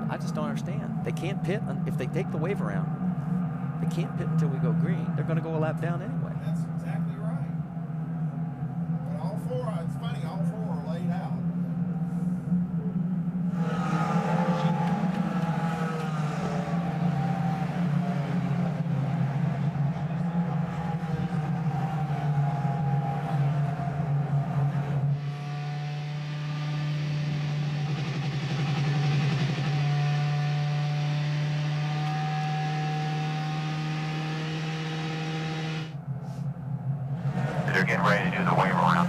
I just don't understand. They can't pit if they take the wave around. They can't pit until we go green. They're going to go a lap down anyway. That's exactly right. But all four, it's funny, all four are laid out. getting ready to do the wave around.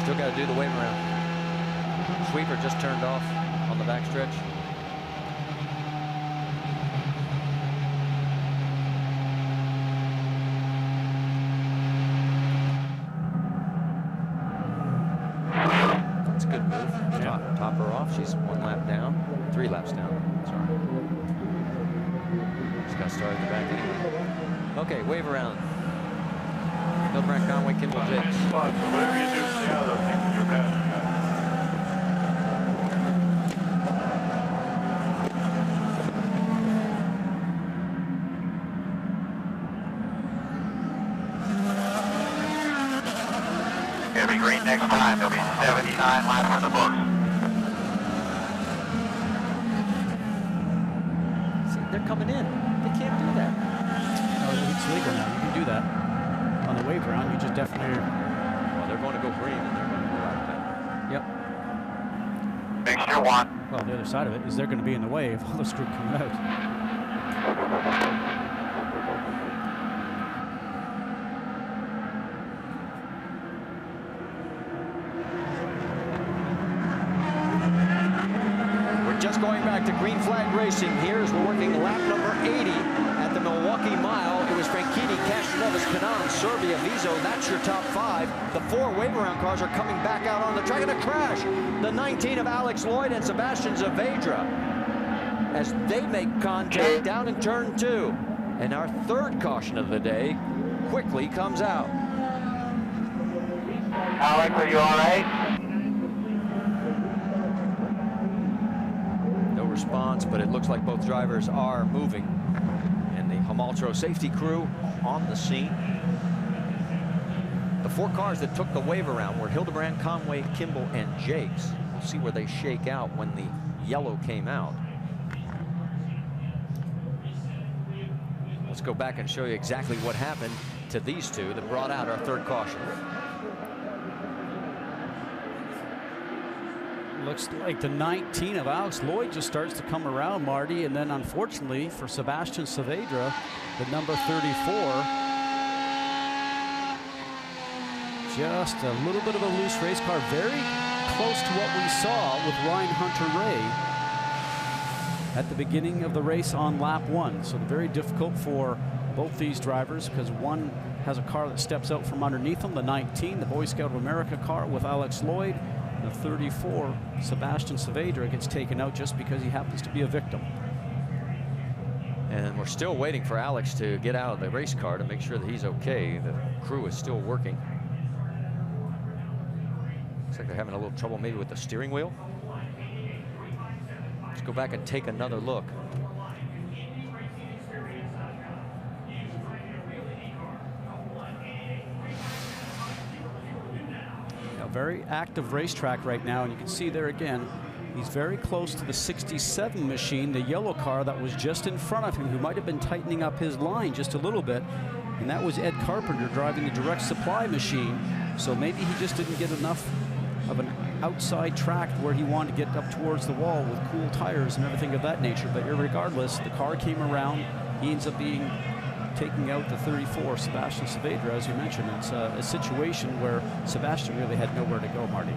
Still got to do the wave around. Sweeper just turned off on the backstretch. That's a good move. Yeah. Top her off. She's 1 lap down, 3 laps down. Sorry. Just got to start at the back anyway. Okay, wave around. Hildebrand, Conway, Kimball, Jakes. Whatever you do, stay out of those things you're passing. It'll be green next time. There'll be 79 laps in the books. See, they're coming in. They can't do that. No, it's legal now. You can do that. On the wave around, you just definitely. Well, they're going to go green and they're going to go out then. Yep. Mixture 1. Well, the other side of it is they're going to be in the wave. All this group coming out. We're just going back to green flag racing here as we're working lap number 80 at the Milwaukee Mile. It was Franchitti, Castroneves, Kanaan, Serbia, Vizo. That's your top 5. The 4 wave around cars are coming back out on the track in a crash. The 19 of Alex Lloyd and Sebastian Saavedra as they make contact down in turn 2. And our 3rd caution of the day quickly comes out. Alex, are you all right? No response, but it looks like both drivers are moving. And the Hamaltro safety crew on the scene. The 4 cars that took the wave around were Hildebrand, Conway, Kimball, and Jakes. We'll see where they shake out when the yellow came out. Let's go back and show you exactly what happened to these 2 that brought out our 3rd caution. Looks like the 19 of Alex Lloyd just starts to come around, Marty, and then unfortunately for Sebastian Saavedra, the number 34, just a little bit of a loose race car, very close to what we saw with Ryan Hunter-Reay at the beginning of the race on lap 1. So very difficult for both these drivers because one has a car that steps out from underneath them, the 19, the Boy Scout of America car with Alex Lloyd. The 34, Sebastian Saavedra, gets taken out just because he happens to be a victim. And we're still waiting for Alex to get out of the race car to make sure that he's okay. The crew is still working. Looks like they're having a little trouble maybe with the steering wheel. Let's go back and take another look. Very active racetrack right now, and you can see there again, he's very close to the 67 machine, the yellow car that was just in front of him, who might have been tightening up his line just a little bit, and that was Ed Carpenter driving the direct supply machine. So maybe he just didn't get enough of an outside track where he wanted to get up towards the wall with cool tires and everything of that nature. But regardless, the car came around. He ends up taking out the 34, Sebastian Saavedra, as you mentioned. It's a situation where Sebastian really had nowhere to go, Marty.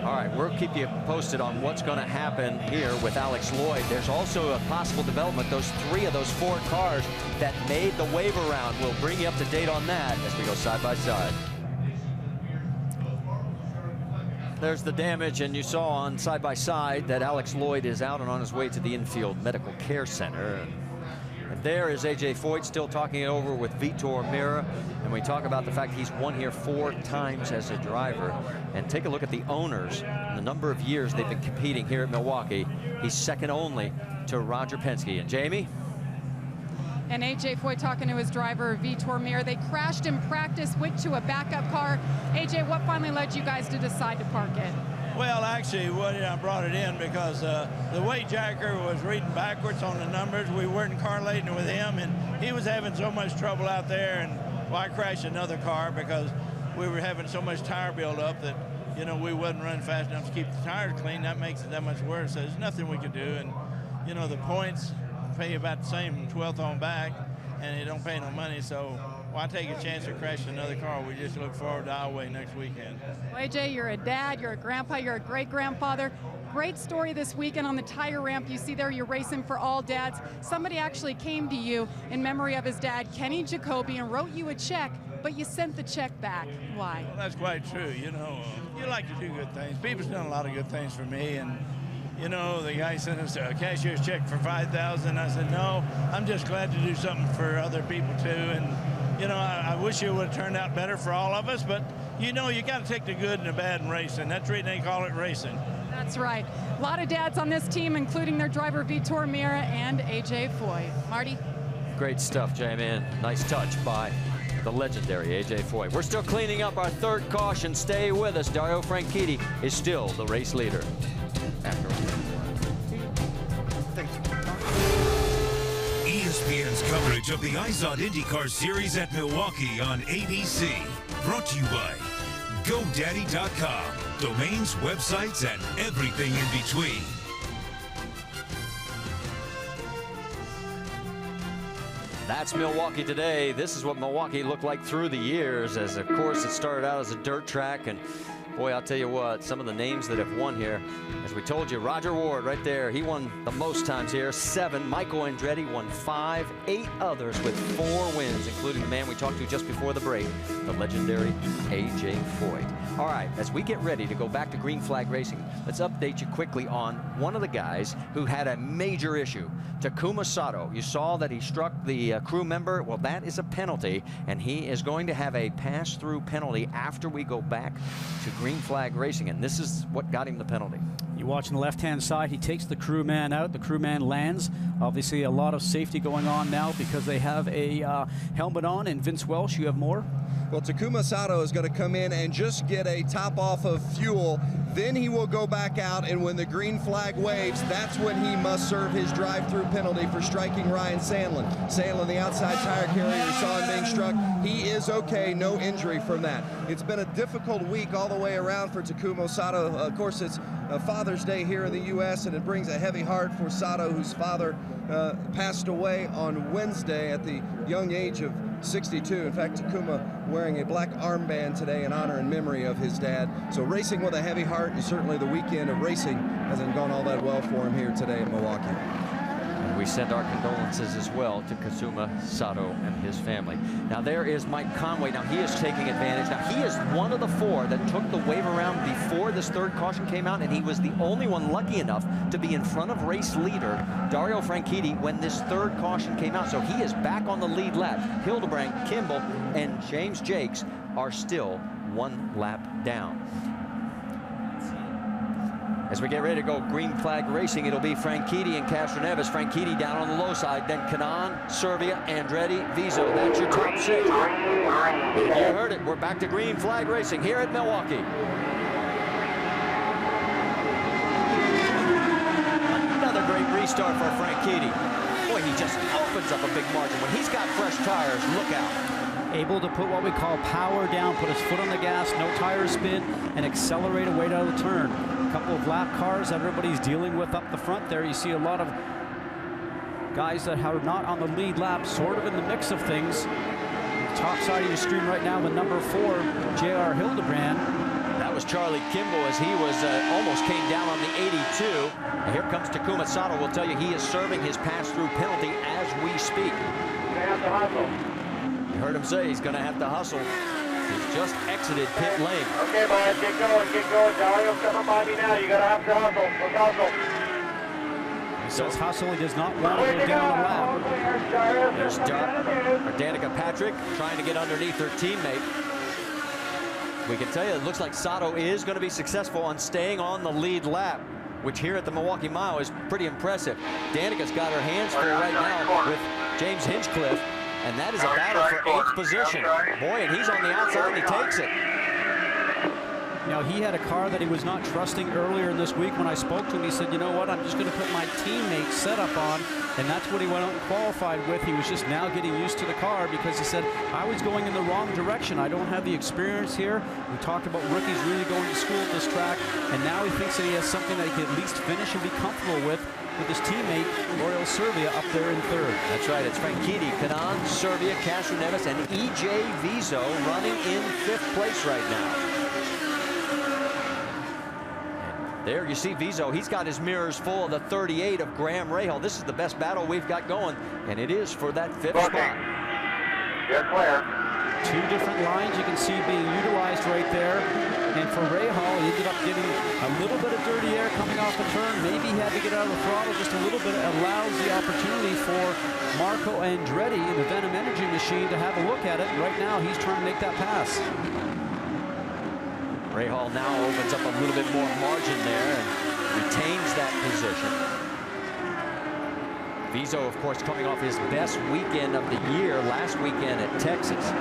All right, we'll keep you posted on what's going to happen here with Alex Lloyd. There's also a possible development. Those 3 of those 4 cars that made the wave around. We'll bring you up to date on that as we go side by side. There's the damage, and you saw on side by side that Alex Lloyd is out and on his way to the infield medical care center. And there is A.J. Foyt still talking it over with Vitor Meira. And we talk about the fact he's won here 4 times as a driver. And take a look at the owners and the number of years they've been competing here at Milwaukee. He's second only to Roger Penske. And Jamie? And AJ Foyt talking to his driver, Vitor Mir. They crashed in practice, went to a backup car. AJ, what finally led you guys to decide to park it? Well, actually, I brought it in because the weight jacker was reading backwards on the numbers. We weren't correlating with him, and he was having so much trouble out there. And well, I crashed another car because we were having so much tire buildup that, you know, we wasn't running fast enough to keep the tires clean. That makes it that much worse. So there's nothing we could do. And, you know, the points pay about the same 12th on back, and they don't pay no money. So why take a chance of crashing another car? We just look forward to Iowa next weekend. Well, AJ, you're a dad, you're a grandpa, you're a great-grandfather. Great story this weekend on the tire ramp. You see there, you're racing for all dads. Somebody actually came to you in memory of his dad, Kenny Jacoby, and wrote you a check, but you sent the check back. Why? Well, that's quite true. You know, you like to do good things. People's done a lot of good things for me, and you know, the guy sent us a cashier's check for $5,000. I said, no, I'm just glad to do something for other people too. And you know, I wish it would have turned out better for all of us, but you know, you got to take the good and the bad in racing. That's the reason they call it racing. That's right. A lot of dads on this team, including their driver Vitor Mir and AJ Foyt. Marty? Great stuff, J-Man. Nice touch by the legendary AJ Foyt. We're still cleaning up our third caution. Stay with us. Dario Franchitti is still the race leader. After ESPN's coverage of the IZOD IndyCar Series at Milwaukee on ABC. Brought to you by GoDaddy.com. Domains, websites, and everything in between. That's Milwaukee today. This is what Milwaukee looked like through the years, as of course it started out as a dirt track, and boy, I'll tell you what, some of the names that have won here, as we told you, Roger Ward right there, he won the most times here, 7. Michael Andretti won 5, 8 others with 4 wins, including the man we talked to just before the break, the legendary AJ Foyt. All right, as we get ready to go back to green flag racing, let's update you quickly on one of the guys who had a major issue, Takuma Sato. You saw that he struck the crew member. Well, that is a penalty, and he is going to have a pass-through penalty after we go back to green flag racing, and this is what got him the penalty. You watch on the left-hand side, he takes the crewman out. The crewman lands. Obviously, a lot of safety going on now because they have a helmet on. And Vince Welsh, you have more? Well, Takuma Sato is going to come in and just get a top off of fuel. Then he will go back out, and when the green flag waves, that's when he must serve his drive-through penalty for striking Ryan Sandlin. Sandlin, the outside tire carrier, you saw him being struck. He is okay, no injury from that. It's been a difficult week all the way around for Takuma Sato. Of course, it's Father's Day here in the U.S., and it brings a heavy heart for Sato, whose father passed away on Wednesday at the young age of 62. In fact, Takuma wearing a black armband today in honor and memory of his dad. So racing with a heavy heart, and certainly the weekend of racing hasn't gone all that well for him here today at Milwaukee. And we send our condolences as well to Takuma Sato and his family. Now there is Mike Conway. Now he is taking advantage. Now he is one of the 4 that took the wave around before this third caution came out, and he was the only one lucky enough to be in front of race leader Dario Franchitti when this third caution came out. So he is back on the lead lap. Hildebrand, Kimball, and James Jakes are still 1 lap down. As we get ready to go green flag racing, it'll be Franchitti and Castroneves. Franchitti down on the low side, then Kanaan, Servia, Andretti, Viso. That's your top 6. And you heard it, we're back to green flag racing here at Milwaukee. Another great restart for Franchitti. Boy, he just opens up a big margin. When he's got fresh tires, look out. Able to put what we call power down, put his foot on the gas, no tire spin, and accelerate away to the turn. A couple of lap cars that everybody's dealing with up the front there. You see a lot of guys that are not on the lead lap, sort of in the mix of things. Top side of your screen right now, the number 4, J.R. Hildebrand. That was Charlie Kimball as he was almost came down on the 82. And here comes Takuma Sato. We'll tell you he is serving his pass-through penalty as we speak. You heard him say he's going to have to hustle. He's just exited pit lane. Okay, boys, get going. Dario's coming by me now. You got to have to hustle. Let's hustle. He says hustle. He does not want to go down a lap. There's Danica Patrick trying to get underneath her teammate. We can tell you it looks like Sato is going to be successful on staying on the lead lap, which here at the Milwaukee Mile is pretty impressive. Danica's got her hands full right now with James Hinchcliffe, and that is a battle for 8th position. Boy, and he's on the outside, and he takes it. You know, he had a car that he was not trusting earlier this week. When I spoke to him, he said, you know what, I'm just going to put my teammate's setup on, and that's what he went out and qualified with. He was just now getting used to the car because he said, I was going in the wrong direction. I don't have the experience here. We talked about rookies really going to school at this track, and now he thinks that he has something that he can at least finish and be comfortable with his teammate, Oriol Servia, up there in 3rd. That's right, it's Franchitti, Kanaan, Servia, Castroneves, and E.J. Vizo running in 5th place right now. There you see Vizo. He's got his mirrors full of the 38 of Graham Rahal. This is the best battle we've got going, and it is for that 5th spot. You're clear. 2 different lines you can see being utilized right there. And for Rahal, he ended up getting a little bit of dirty air coming off the turn. Maybe he had to get out of the throttle just a little bit. It allows the opportunity for Marco Andretti in the Venom Energy machine to have a look at it. Right now, he's trying to make that pass. Rahal now opens up a little bit more margin there and retains that position. Vizo, of course, coming off his best weekend of the year last weekend at Texas.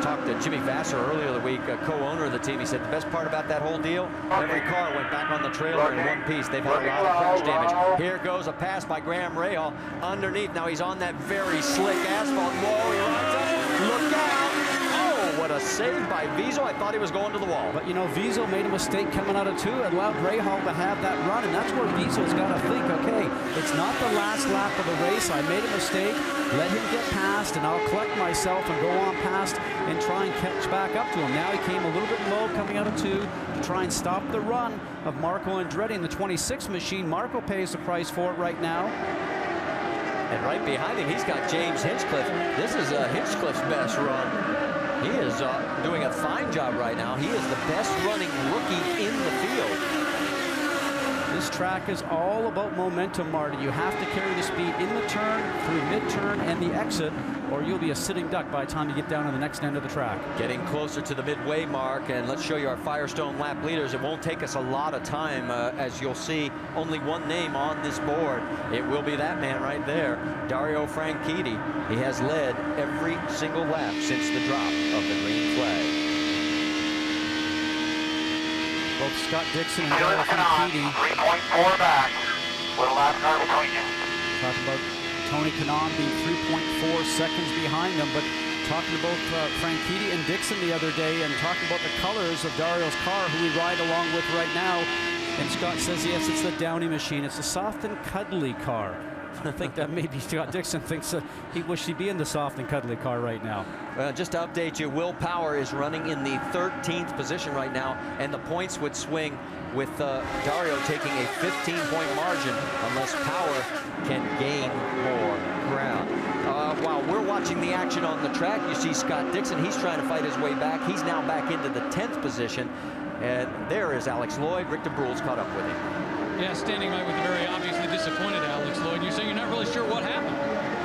Talked to Jimmy Vasser earlier the week, a co-owner of the team. He said the best part about that whole deal, every car went back on the trailer in one piece. They've had a lot of crash damage. Here goes a pass by Graham Rahal underneath. Now he's on that very slick asphalt. Whoa, he rides up. Look out. What a save by Vizo. I thought he was going to the wall. But, you know, Vizo made a mistake coming out of 2. It allowed Rahal to have that run, and that's where Vizo's got to think, okay, it's not the last lap of the race. I made a mistake. Let him get past, and I'll collect myself and go on past and try and catch back up to him. Now he came a little bit low coming out of 2 to try and stop the run of Marco Andretti in the 26 machine. Marco pays the price for it right now. And right behind him, he's got James Hinchcliffe. This is Hinchcliffe's best run. He is doing a fine job right now. He is the best running rookie in the field. This track is all about momentum, Marty. You have to carry the speed in the turn, through mid-turn, and the exit, or you'll be a sitting duck by the time you get down to the next end of the track. Getting closer to the midway mark, and let's show you our Firestone lap leaders. It won't take us a lot of time, as you'll see only one name on this board. It will be that man right there, Dario Franchitti. He has led every single lap since the drop of the green flag. Both Scott Dixon and Dario Franchitti. 3.4 back with a lap car between you. Talking about Tony Kanaan being 3.4 seconds behind them, but talking about Franchitti and Dixon the other day, and talking about the colors of Dario's car, who we ride along with right now. And Scott says, yes, it's the Downey machine. It's a soft and cuddly car. I think that maybe Scott Dixon thinks he wished he'd be in the soft and cuddly car right now. Just to update you, Will Power is running in the 13th position right now, and the points would swing with Dario taking a 15-point margin unless Power can gain more ground. While we're watching the action on the track, you see Scott Dixon. He's trying to fight his way back. He's now back into the 10th position, and there is Alex Lloyd. Rick DeBrule's caught up with him. Yeah, standing by with a very obviously disappointed Alex Lloyd. You're saying you're not really sure what happened.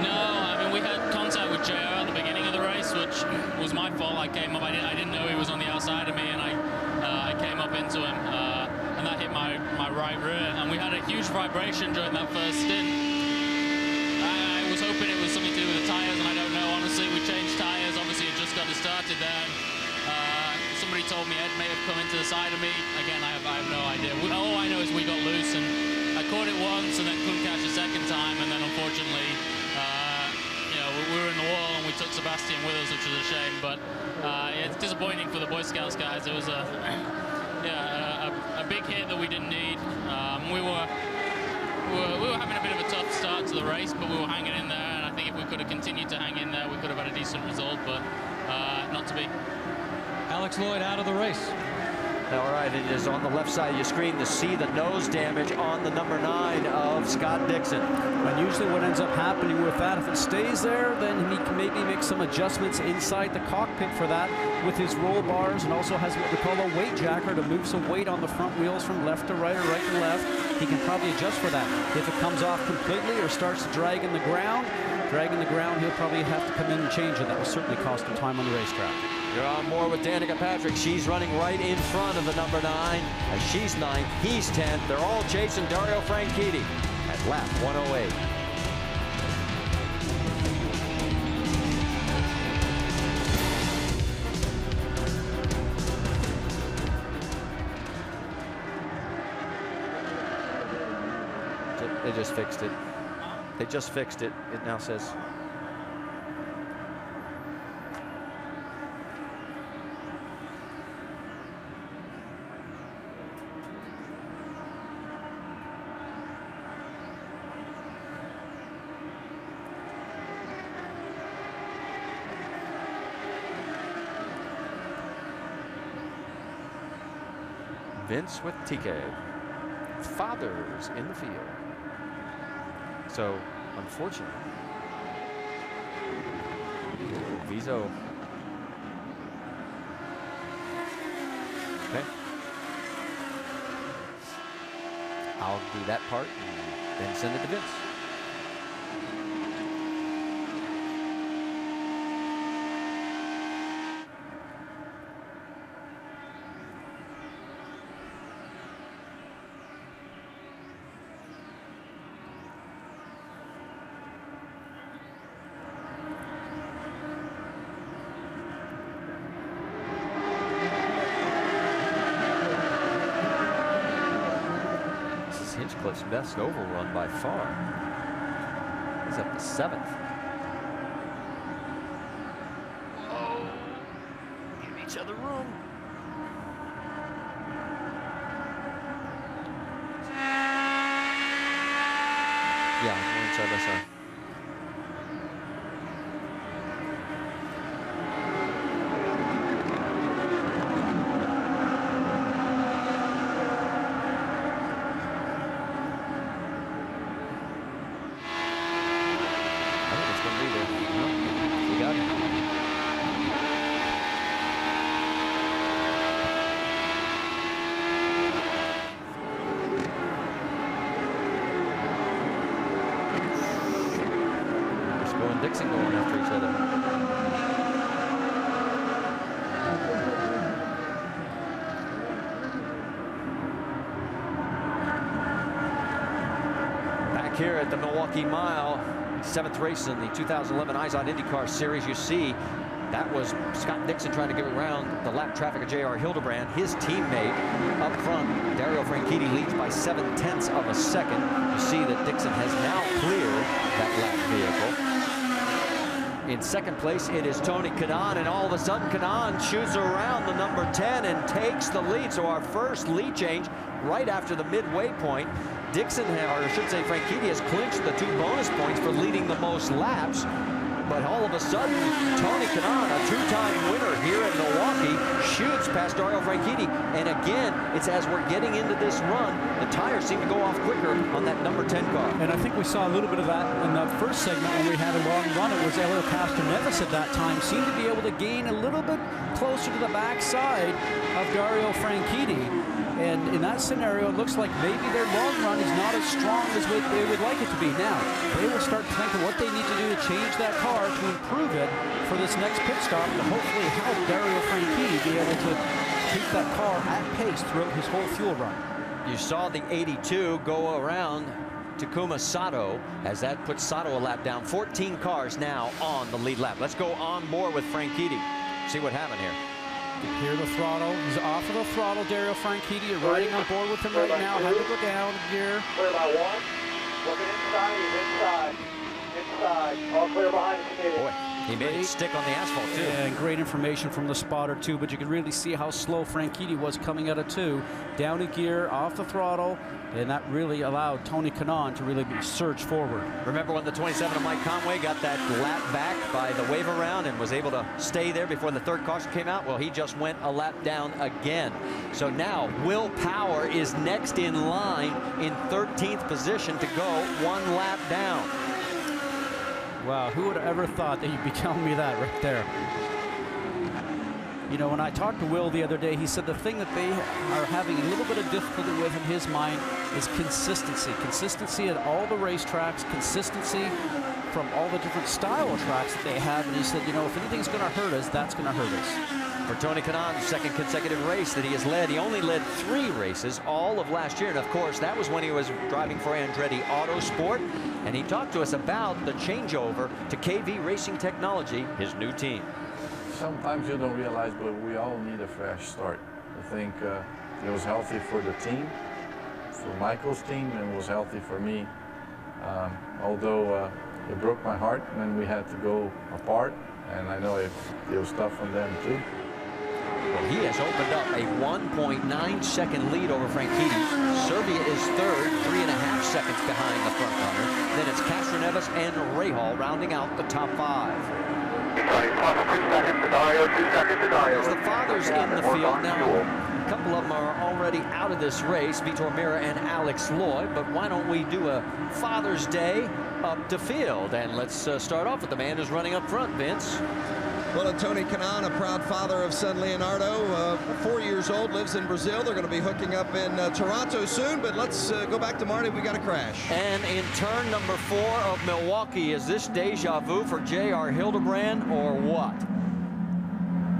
No, I mean, we had contact with JR at the beginning of the race, which was my fault. I came up, I didn't know he was on the outside of me, and I came up into him, and that hit my right rear. And we had a huge vibration during that first stint. I was hoping it was something to do with the tires, and I don't know. Honestly, we changed tires. Obviously, it just got started there. Somebody told me Ed may have come into the side of me. Again, I have no idea. All I know is we got loose, and I caught it once and then couldn't catch a second time, and then unfortunately, you know, we were in the wall and we took Sebastian with us, which was a shame. But yeah, it's disappointing for the Boy Scouts guys. It was a big hit that we didn't need. We were having a bit of a tough start to the race, but we were hanging in there, and I think if we could have continued to hang in there, we could have had a decent result, but not to be. Alex Lloyd out of the race. All right, it is on the left side of your screen to see the nose damage on the number 9 of Scott Dixon. And usually what ends up happening with that, if it stays there, then he can maybe make some adjustments inside the cockpit for that with his roll bars, and also has what we call a weight jacker to move some weight on the front wheels from left to right or right to left. He can probably adjust for that. If it comes off completely or starts to drag in the ground, he'll probably have to come in and change it. That will certainly cost him time on the racetrack. You're on more with Danica Patrick. She's running right in front of the number 9. As she's 9th, he's 10th. They're all chasing Dario Franchitti at lap 108. They just fixed it. They just fixed it. It now says. Vince with TK. Fathers in the field. So, unfortunately, Vizo. Okay. I'll do that part and then send it to Vince. Hinchcliffe's best oval run by far. He's up to 7th. Oh, give each other room. Yeah, we're inside by side. Dixon going after each other. Back here at the Milwaukee Mile, 7th race in the 2011 IZOD IndyCar Series. You see, that was Scott Dixon trying to get around the lap traffic of J.R. Hildebrand. His teammate up front, Dario Franchitti, leads by 7/10 of a second. You see that Dixon has now cleared that lap vehicle. In second place, it is Tony Kanaan, and all of a sudden, Kanaan shoots around the number 10 and takes the lead. So our first lead change right after the midway point. Dixon, or I should say Franchitti, has clinched the 2 bonus points for leading the most laps. But all of a sudden, Tony Kanaan, a 2-time winner here in Milwaukee, shoots past Dario Franchitti. And again, it's as we're getting into this run, the tires seem to go off quicker on that number 10 car. And I think we saw a little bit of that in the first segment when we had a long run. It was Elio Castroneves at that time, seemed to be able to gain a little bit closer to the backside of Dario Franchitti. And in that scenario, it looks like maybe their long run is not as strong as they would like it to be. Now, they will start thinking what they need to do to change that car to improve it for this next pit stop to hopefully help Dario Franchitti be able to keep that car at pace throughout his whole fuel run. You saw the 82 go around Takuma Sato as that puts Sato a lap down. 14 cars now on the lead lap. Let's go on board with Franchitti. See what happened here. You hear the throttle. He's off of the throttle, Dario Franchitti. You're riding on board with him right now. Had to go down gear. Clear by 1. Looking inside. He's inside. Inside. All clear behind the Boy, he made it stick on the asphalt, too. And great information from the spotter, too. But you can really see how slow Franchitti was coming out of 2. Down a gear, off the throttle. And that really allowed Tony Kanaan to really surge forward. Remember when the 27 of Mike Conway got that lap back by the wave around and was able to stay there before the 3rd caution came out? Well, he just went a lap down again. So now Will Power is next in line in 13th position to go 1 lap down. Wow, who would have ever thought that you'd be telling me that right there? You know, when I talked to Will the other day, he said the thing that they are having a little bit of difficulty with in his mind is consistency. Consistency at all the racetracks, consistency from all the different style of tracks that they have. And he said, you know, if anything's going to hurt us, that's going to hurt us. For Tony Kanaan, 2nd consecutive race that he has led. He only led 3 races all of last year. And of course, that was when he was driving for Andretti Autosport. And he talked to us about the changeover to KV Racing Technology, his new team. Sometimes you don't realize, but we all need a fresh start. I think it was healthy for the team, for Michael's team, and it was healthy for me Although it broke my heart when we had to go apart, and I know it was tough on them too. Well, he has opened up a 1.9-second lead over Franchitti. Serbia is third, 3.5 seconds behind the front runner. Then it's Castroneves and Rahal rounding out the top 5. There's the fathers in the field now. A couple of them are already out of this race, Vitor Meira and Alex Lloyd, but why don't we do a Father's Day up to field? And let's start off with the man who's running up front, Vince. Well, Tony Kanaan, a proud father of son Leonardo, 4 years old, lives in Brazil. They're going to be hooking up in Toronto soon, but let's go back to Marty. We got a crash. And in turn number 4 of Milwaukee, is this deja vu for J.R. Hildebrand or what?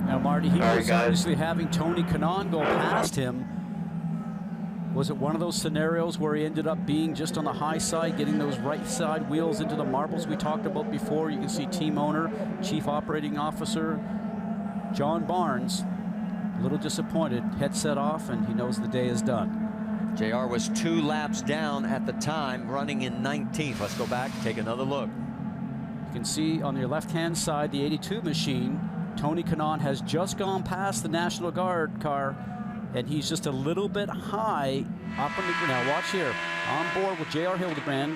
Now, Marty, he was obviously having Tony Kanaan go past him. Was it one of those scenarios where he ended up being just on the high side, getting those right side wheels into the marbles we talked about before? You can see team owner, chief operating officer, John Barnes, a little disappointed, headset off, and he knows the day is done. JR was 2 laps down at the time, running in 19th. Let's go back, take another look. You can see on your left-hand side, the 82 machine, Tony Kanaan has just gone past the National Guard car, and he's just a little bit high up on the, now watch here, on board with J.R. Hildebrand.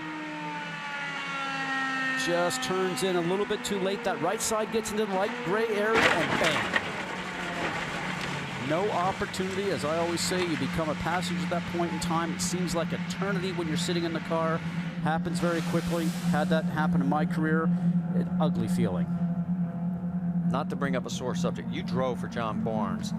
Just turns in a little bit too late. That right side gets into the light gray area, and bang. No opportunity. As I always say, you become a passenger at that point in time. It seems like eternity when you're sitting in the car. Happens very quickly. Had that happen in my career. An ugly feeling. Not to bring up a sore subject, you drove for John Barnes.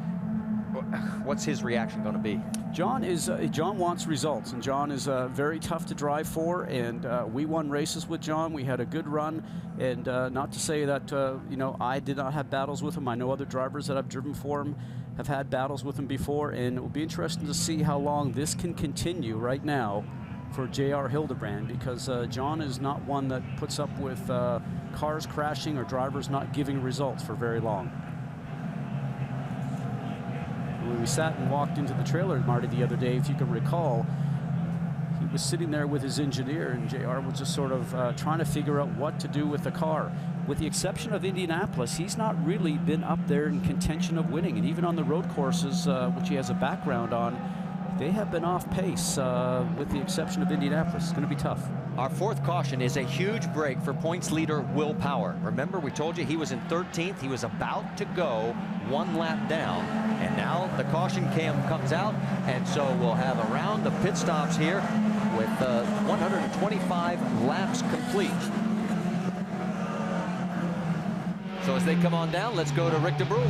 What's his reaction going to be? John wants results, and John is very tough to drive for, and we won races with John. We had a good run, and not to say that you know, I did not have battles with him. I know other drivers that I've driven for him have had battles with him before, and it will be interesting to see how long this can continue right now for J.R. Hildebrand, because John is not one that puts up with cars crashing or drivers not giving results for very long. When we sat and walked into the trailer, Marty, the other day, if you can recall, he was sitting there with his engineer, and JR was just sort of trying to figure out what to do with the car. With the exception of Indianapolis, he's not really been up there in contention of winning, and even on the road courses, which he has a background on, they have been off pace, with the exception of Indianapolis. It's going to be tough. Our 4th caution is a huge break for points leader Will Power. Remember, we told you he was in 13th. He was about to go 1 lap down, and now the caution cam comes out, and so we'll have a round of pit stops here with 125 laps complete. So as they come on down, let's go to Rick DeBrew.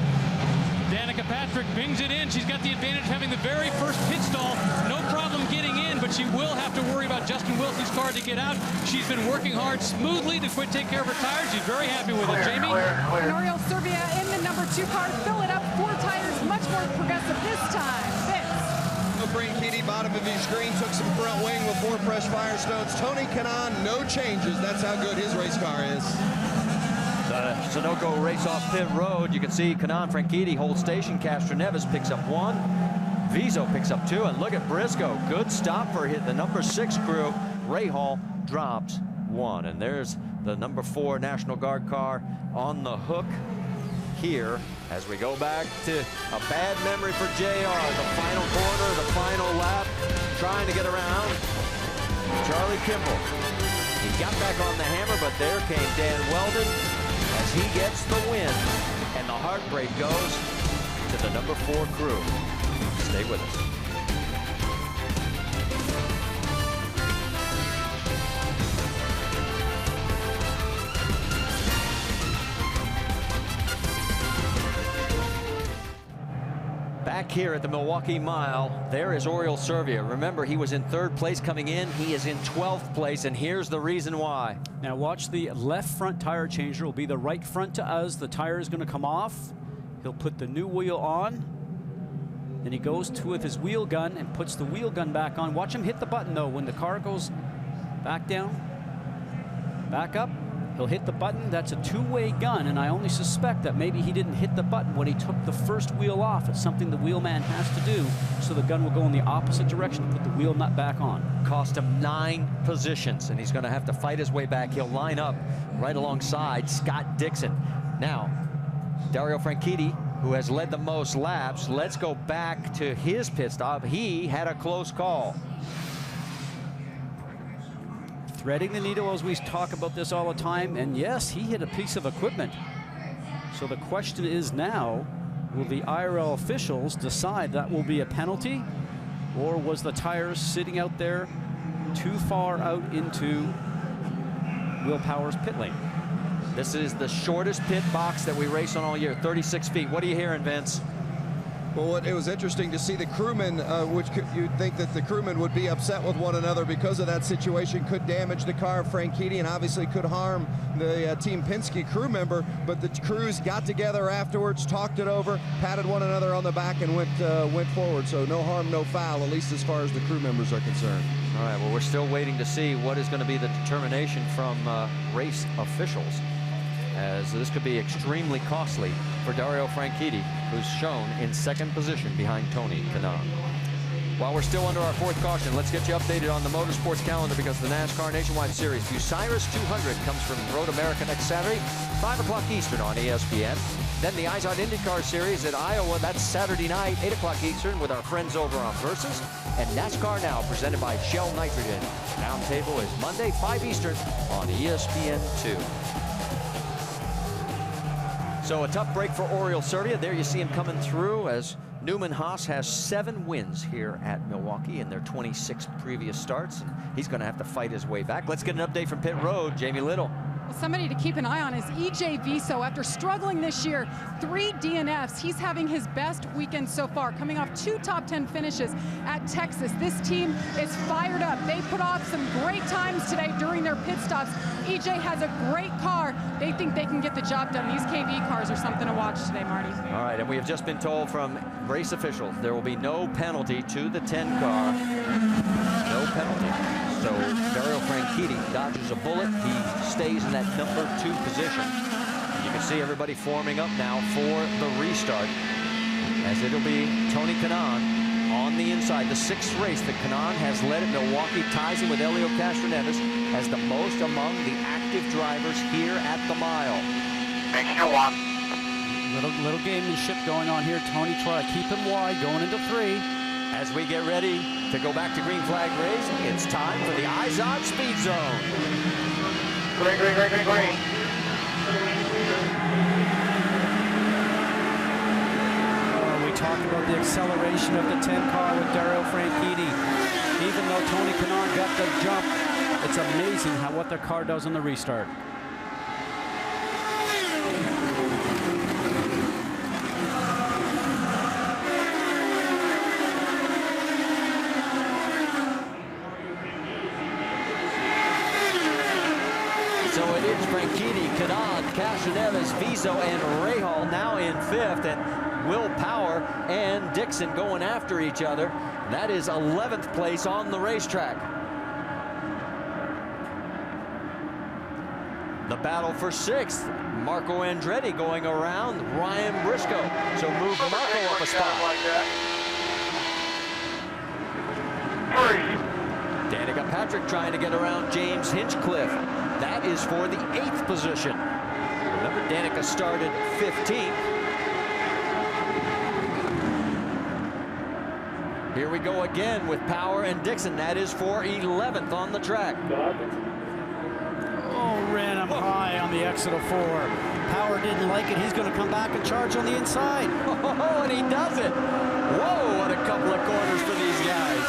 Danica Patrick bings it in. She's got the advantage of having the very first pit stall. No problem getting in, but she will have to worry about Justin Wilson's car to get out. She's been working hard smoothly to take care of her tires. She's very happy with it. Jamie? And Oriol Serbia in the number 2 car. Fill it up. 4 tires, much more progressive this time. Vince. Franchitti, bottom of his screen, took some front wing with 4 fresh Firestones. Tony Kanaan, no changes. That's how good his race car is. Sunoco race off pit road. You can see Kanaan Franchitti holds station. Castroneves picks up 1. Viso picks up 2. And look at Briscoe. Good stop for the number 6 crew. Rahal drops 1. And there's the number 4 National Guard car on the hook here as we go back to a bad memory for JR. The final corner, the final lap, trying to get around Charlie Kimball. He got back on the hammer, but there came Dan Weldon as he gets the win, and the heartbreak goes to the number 4 crew. Stay with us. Back here at the Milwaukee Mile, there is Oriol Serbia. Remember, he was in 3rd place coming in. He is in 12th place, and here's the reason why. Now watch, the left front tire changer will be the right front to us. The tire is going to come off. He'll put the new wheel on. Then he goes to with his wheel gun and puts the wheel gun back on. Watch him hit the button, though, when the car goes back down, back up. He'll hit the button. That's a two-way gun, and I only suspect that maybe he didn't hit the button when he took the first wheel off. It's something the wheelman has to do, so the gun will go in the opposite direction to put the wheel nut back on. Cost him 9 positions, and he's going to have to fight his way back. He'll line up right alongside Scott Dixon. Now, Dario Franchitti, who has led the most laps, let's go back to his pit stop. He had a close call. Threading the needle, as we talk about this all the time, and yes, he hit a piece of equipment. So the question is now, will the IRL officials decide that will be a penalty, or was the tires sitting out there too far out into Will Power's pit lane? This is the shortest pit box that we race on all year, 36 feet. What are you hearing, Vince? Well, it was interesting to see the crewmen, you'd think that the crewmen would be upset with one another because of that situation, could damage the car of Franchitti and obviously could harm the Team Penske crew member, but the crews got together afterwards, talked it over, patted one another on the back, and went forward. So no harm, no foul, at least as far as the crew members are concerned. All right, well, we're still waiting to see what is going to be the determination from race officials, as this could be extremely costly for Dario Franchitti, who's shown in second position behind Tony Kanaan. While we're still under our 4th caution, let's get you updated on the motorsports calendar, because the NASCAR Nationwide Series Bucyrus 200 comes from Road America next Saturday, 5 o'clock Eastern on ESPN. Then the IZOD IndyCar Series at Iowa, that's Saturday night, 8 o'clock Eastern, with our friends over on Versus. And NASCAR Now, presented by Shell Nitrogen. Roundtable is Monday, 5 Eastern on ESPN2. So a tough break for Oriol Servia. There you see him coming through, as Newman Haas has 7 wins here at Milwaukee in their 26 previous starts. And he's going to have to fight his way back. Let's get an update from pit road. Jamie Little. Well, somebody to keep an eye on is EJ Viso. After struggling this year, 3 DNFs, he's having his best weekend so far, coming off 2 top 10 finishes at Texas. This team is fired up. They put off some great times today during their pit stops. EJ has a great car. They think they can get the job done. These KV cars are something to watch today, Marty. All right, and we have just been told from race officials there will be no penalty to the 10 car. No penalty. So Dario Franchitti dodges a bullet. He stays in that number 2 position. You can see everybody forming up now for the restart, as it'll be Tony Kanaan on the inside. The 6th race that Kanaan has led at Milwaukee ties him with Helio Castroneves as the most among the active drivers here at the mile. Extra 1. Little gamemanship going on here. Tony try to keep him wide going into 3. As we get ready to go back to green flag racing, it's time for the IZOD Speed Zone. Green, green, green, green, green. We talked about the acceleration of the 10 car with Dario Franchitti. Even though Tony Kanaan got the jump, it's amazing what the car does on the restart. Franchitti, Kanaan, Castroneves, Viso, and Rahal now in 5th, and Will Power and Dixon going after each other. That is 11th place on the racetrack. The battle for 6th. Marco Andretti going around Ryan Briscoe. So move Marco up a spot. Danica Patrick trying to get around James Hinchcliffe. That is for the 8th position. Remember, Danica started 15th. Here we go again with Power and Dixon. That is for 11th on the track. Oh, ran him high on the exit of 4. Power didn't like it. He's going to come back and charge on the inside. Oh, and he does it. Whoa, what a couple of corners for these guys.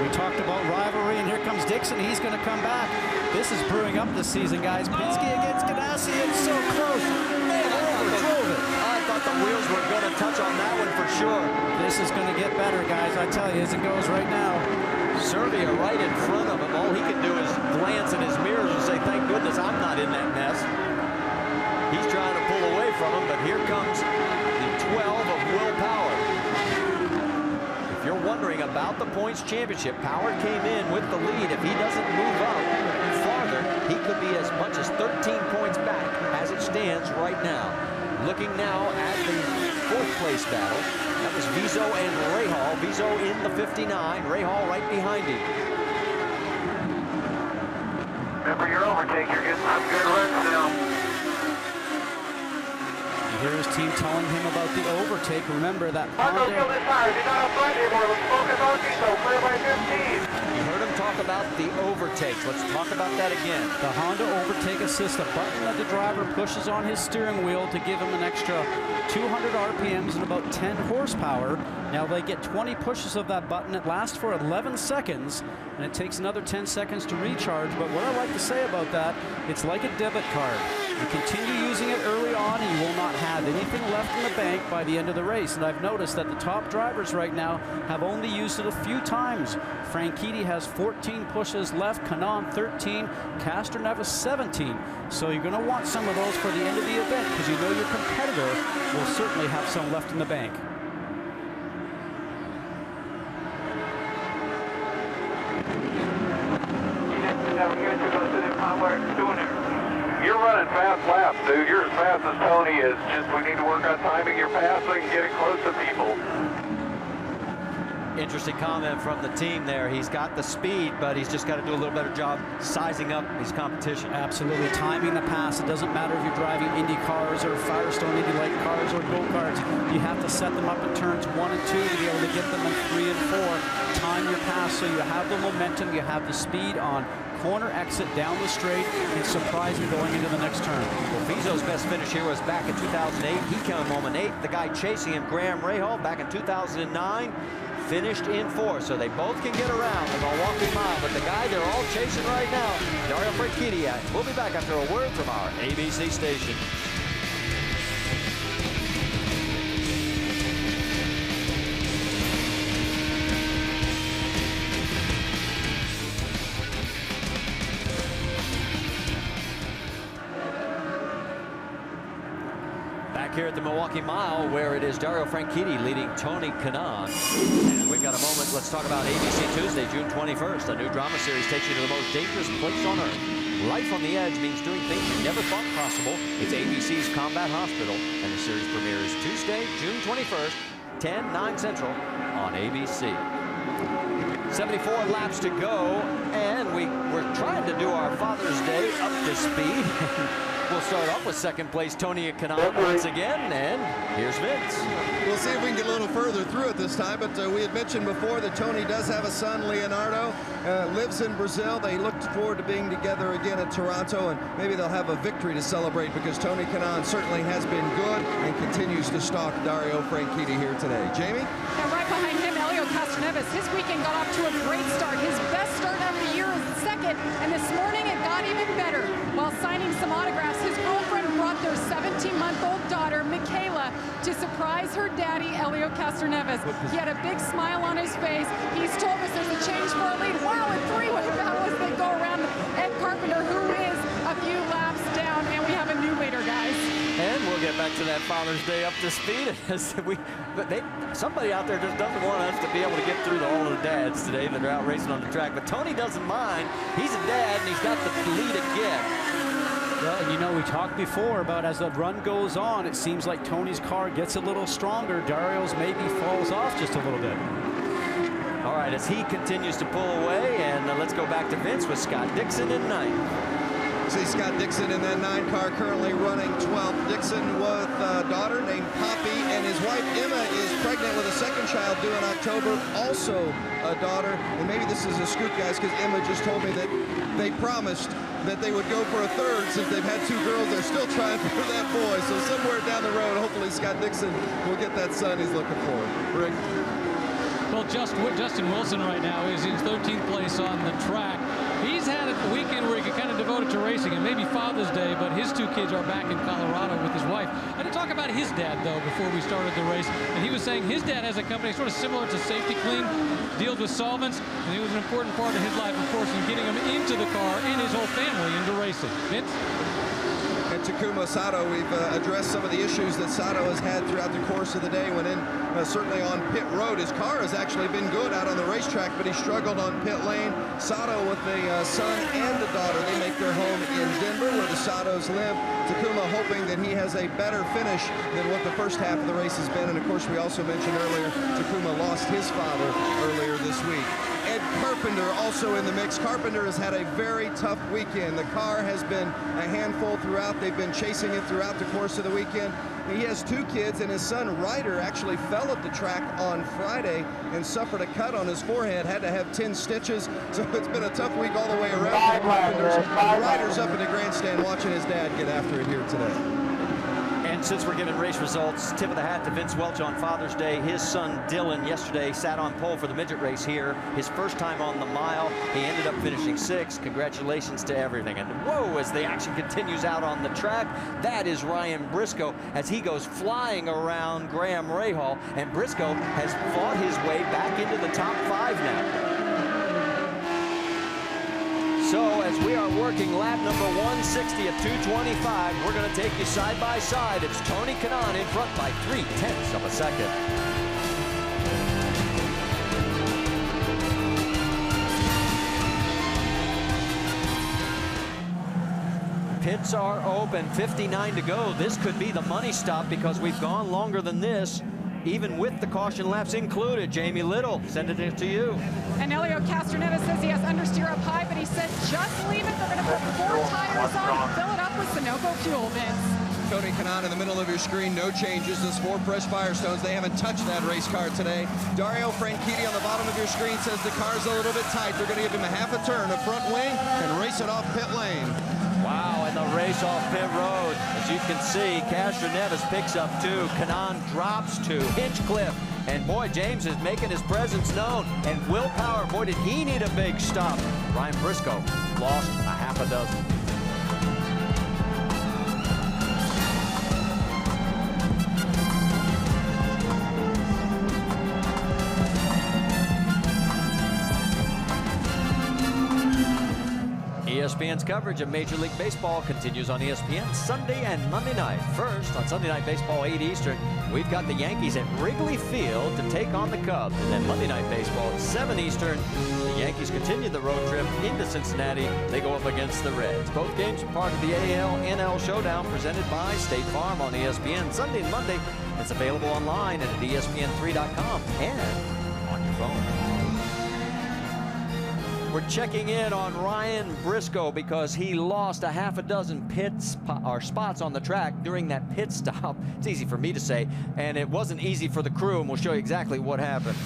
We talked about rivalry, and here comes Dixon. He's going to come back. This is brewing up this season, guys. Penske against Ganassi. It's so close. Man, drove it. I thought the wheels were going to touch on that one for sure. This is going to get better, guys. I tell you, as it goes right now. Servia right in front of him. All he can do is glance in his mirrors and say, thank goodness I'm not in that mess. He's trying to pull away from him, but here comes the 12 of Will Power. If you're wondering about the points championship, Power came in with the lead. If he doesn't move up farther, he could be as much as 13 points back as it stands right now. Looking now at the 4th place battle. That was Vizo and Rahal. Vizo in the 59, Rahal right behind him. Remember your overtake, you're getting some good runs now. You hear his team telling him about the overtake. Remember that Marco, kill this tire. You're not up front anymore. Let's focus on Vizo. Clear by 15. You heard him talk about the overtakes. Let's talk about that again. The Honda Overtake Assist, a button that the driver pushes on his steering wheel to give him an extra 200 RPMs and about 10 horsepower. Now they get 20 pushes of that button. It lasts for 11 seconds, and it takes another 10 seconds to recharge. But what I like to say about that, it's like a debit card. You continue using it early on, and you will not have anything left in the bank by the end of the race. And I've noticed that the top drivers right now have only used it a few times. Franchitti has 14 pushes left, Kanaan 13, Castroneves 17. So you're going to want some of those for the end of the event, because you know your competitor will certainly have some left in the bank. You're running fast laps, dude. You're as fast as Tony is. Just we need to work on timing your pass so you can get it close to people. Interesting comment from the team there. He's got the speed, but he's just got to do a little better job sizing up his competition. Absolutely. Timing the pass. It doesn't matter if you're driving Indy cars or Firestone Indy Light cars or go-karts. You have to set them up in turns 1 and 2 to be able to get them in 3 and 4. Time your pass so you have the momentum, you have the speed on corner exit down the straight, and surprising going into the next turn. Well, Vizo's best finish here was back in 2008. He came home in 8th. The guy chasing him, Graham Rahal, back in 2009, finished in 4th. So they both can get around the Milwaukee Mile. But the guy they're all chasing right now, Dario Franchitti. We'll be back after a word from our ABC station. Here at the Milwaukee Mile, where it is Dario Franchitti leading Tony Kanaan. And we've got a moment. Let's talk about ABC Tuesday, June 21st. A new drama series takes you to the most dangerous place on Earth. Life on the edge means doing things you never thought possible. It's ABC's Combat Hospital, and the series premieres Tuesday, June 21st, 10/9 Central on ABC. 74 laps to go, and we're trying to do our Father's Day up to speed. We'll start off with 2nd place Tony Kanaan once again, and here's Vince. We'll see if we can get a little further through it this time, but we had mentioned before that Tony does have a son, Leonardo, lives in Brazil. They look forward to being together again at Toronto, and maybe they'll have a victory to celebrate, because Tony Kanaan certainly has been good and continues to stalk Dario Franchitti here today. Jamie? And right behind him, Castroneves. His weekend got off to a great start. His best start of the year is 2nd, and this morning it got even better. While signing some autographs, his girlfriend brought their 17-month-old daughter, Michaela, to surprise her daddy, Helio Castroneves. He had a big smile on his face. He's told us there's a change for a lead. Wow, a 3-way battle as they go around Ed Carpenter, who is a few laps down, and we have a new leader, guys. And we'll get back to that Father's Day up to speed. Somebody out there just doesn't want us to be able to get through all the dads today that are out racing on the track. But Tony doesn't mind. He's a dad, and he's got the lead again. Well, and you know, we talked before about as the run goes on, it seems like Tony's car gets a little stronger. Dario's maybe falls off just a little bit. All right, as he continues to pull away, and let's go back to Vince with Scott Dixon in 9th. See Scott Dixon in that 9 car, currently running 12th. Dixon with a daughter named Poppy, and his wife Emma is pregnant with a 2nd child due in October, also a daughter. And maybe this is a scoop, guys, because Emma just told me that they promised that they would go for a 3rd. Since they've had 2 girls, they're still trying for that boy. So somewhere down the road, hopefully Scott Dixon will get that son he's looking for. Rick? Well, Justin Wilson right now is in 13th place on the track. He's had a weekend where he could kind of devote it to racing, and maybe Father's Day, but his 2 kids are back in Colorado with his wife. I did talk about his dad, though, before we started the race, and he was saying his dad has a company sort of similar to Safety Clean, deals with solvents, and it was an important part of his life, of course, in getting him into the car and his whole family into racing. Vince? And to Takuma Sato. We've addressed some of the issues that Sato has had throughout the course of the day. When in, certainly on pit road, his car has actually been good out on the racetrack, but he struggled on pit lane. Sato with the son and the daughter, they make their home in Denver, where the Satos live. Takuma hoping that he has a better finish than what the first half of the race has been. And of course, we also mentioned earlier, Takuma lost his father earlier this week. Ed Carpenter also in the mix. Carpenter has had a very tough weekend. The car has been a handful throughout. They've been chasing it throughout the course of the weekend. He has 2 kids, and his son Ryder actually fell at the track on Friday and suffered a cut on his forehead, had to have 10 stitches. So it's been a tough week all the way around. Ryder's up in the grandstand watching his dad get after it here today. And since we're giving race results, tip of the hat to Vince Welch on Father's Day. His son Dylan yesterday sat on pole for the midget race here. His first time on the mile. He ended up finishing 6th. Congratulations to everything. And whoa, as the action continues out on the track, that is Ryan Briscoe as he goes flying around Graham Rahal. And Briscoe has fought his way back into the top 5 now. So as we are working lap number 160 at 2:25, we're going to take you side by side. It's Tony Kanaan in front by 0.3 of a second. Pits are open, 59 to go. This could be the money stop because we've gone longer than this, even with the caution laps included. Jamie Little, sending it to you. And Elio Castroneves says he has understeer up high, but he said just leave it. They're going to put 4 tires on and fill it up with Sunoco fuel, Vince. Tony Kanaan in the middle of your screen, no changes. Those 4 fresh Firestones, they haven't touched that race car today. Dario Franchitti on the bottom of your screen says the car's a little bit tight. They're going to give him a half a turn, a front wing, and race it off pit lane. Wow, and the race off pit road. As you can see, Castroneves picks up 2. Kanaan drops 2. Hinchcliffe. And boy, James is making his presence known. And Will Power, boy, did he need a big stop. Ryan Briscoe lost a half a dozen. ESPN's coverage of Major League Baseball continues on ESPN Sunday and Monday night. First, on Sunday Night Baseball, 8 Eastern, we've got the Yankees at Wrigley Field to take on the Cubs. And then Monday Night Baseball at 7 Eastern, the Yankees continue the road trip into Cincinnati. They go up against the Reds. Both games are part of the AL-NL Showdown presented by State Farm on ESPN Sunday and Monday. It's available online and at ESPN3.com and on your phone. We're checking in on Ryan Briscoe because he lost a half a dozen spots on the track during that pit stop. It's easy for me to say, and it wasn't easy for the crew, and we'll show you exactly what happened.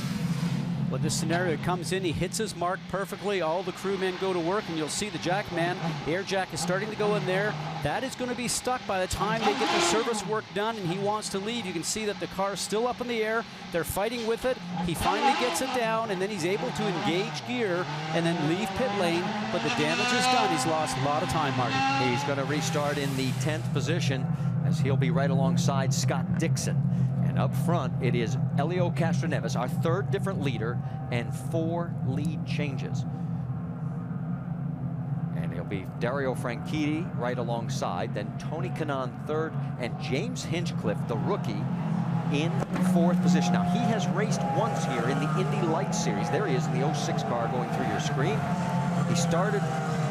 Well, this scenario comes in, he hits his mark perfectly. All the crewmen go to work, and you'll see the jack man. The air jack is starting to go in there. That is going to be stuck by the time they get the service work done, and he wants to leave. You can see that the car is still up in the air. They're fighting with it. He finally gets it down, and then he's able to engage gear and then leave pit lane. But the damage is done. He's lost a lot of time, Marty. He's going to restart in the 10th position as he'll be right alongside Scott Dixon. Up front, it is Elio Castroneves, our 3rd different leader, and 4 lead changes. And it'll be Dario Franchitti right alongside, then Tony Kanaan 3rd, and James Hinchcliffe, the rookie, in 4th position. Now, he has raced once here in the Indy Lights Series. There he is in the 06 car going through your screen. He started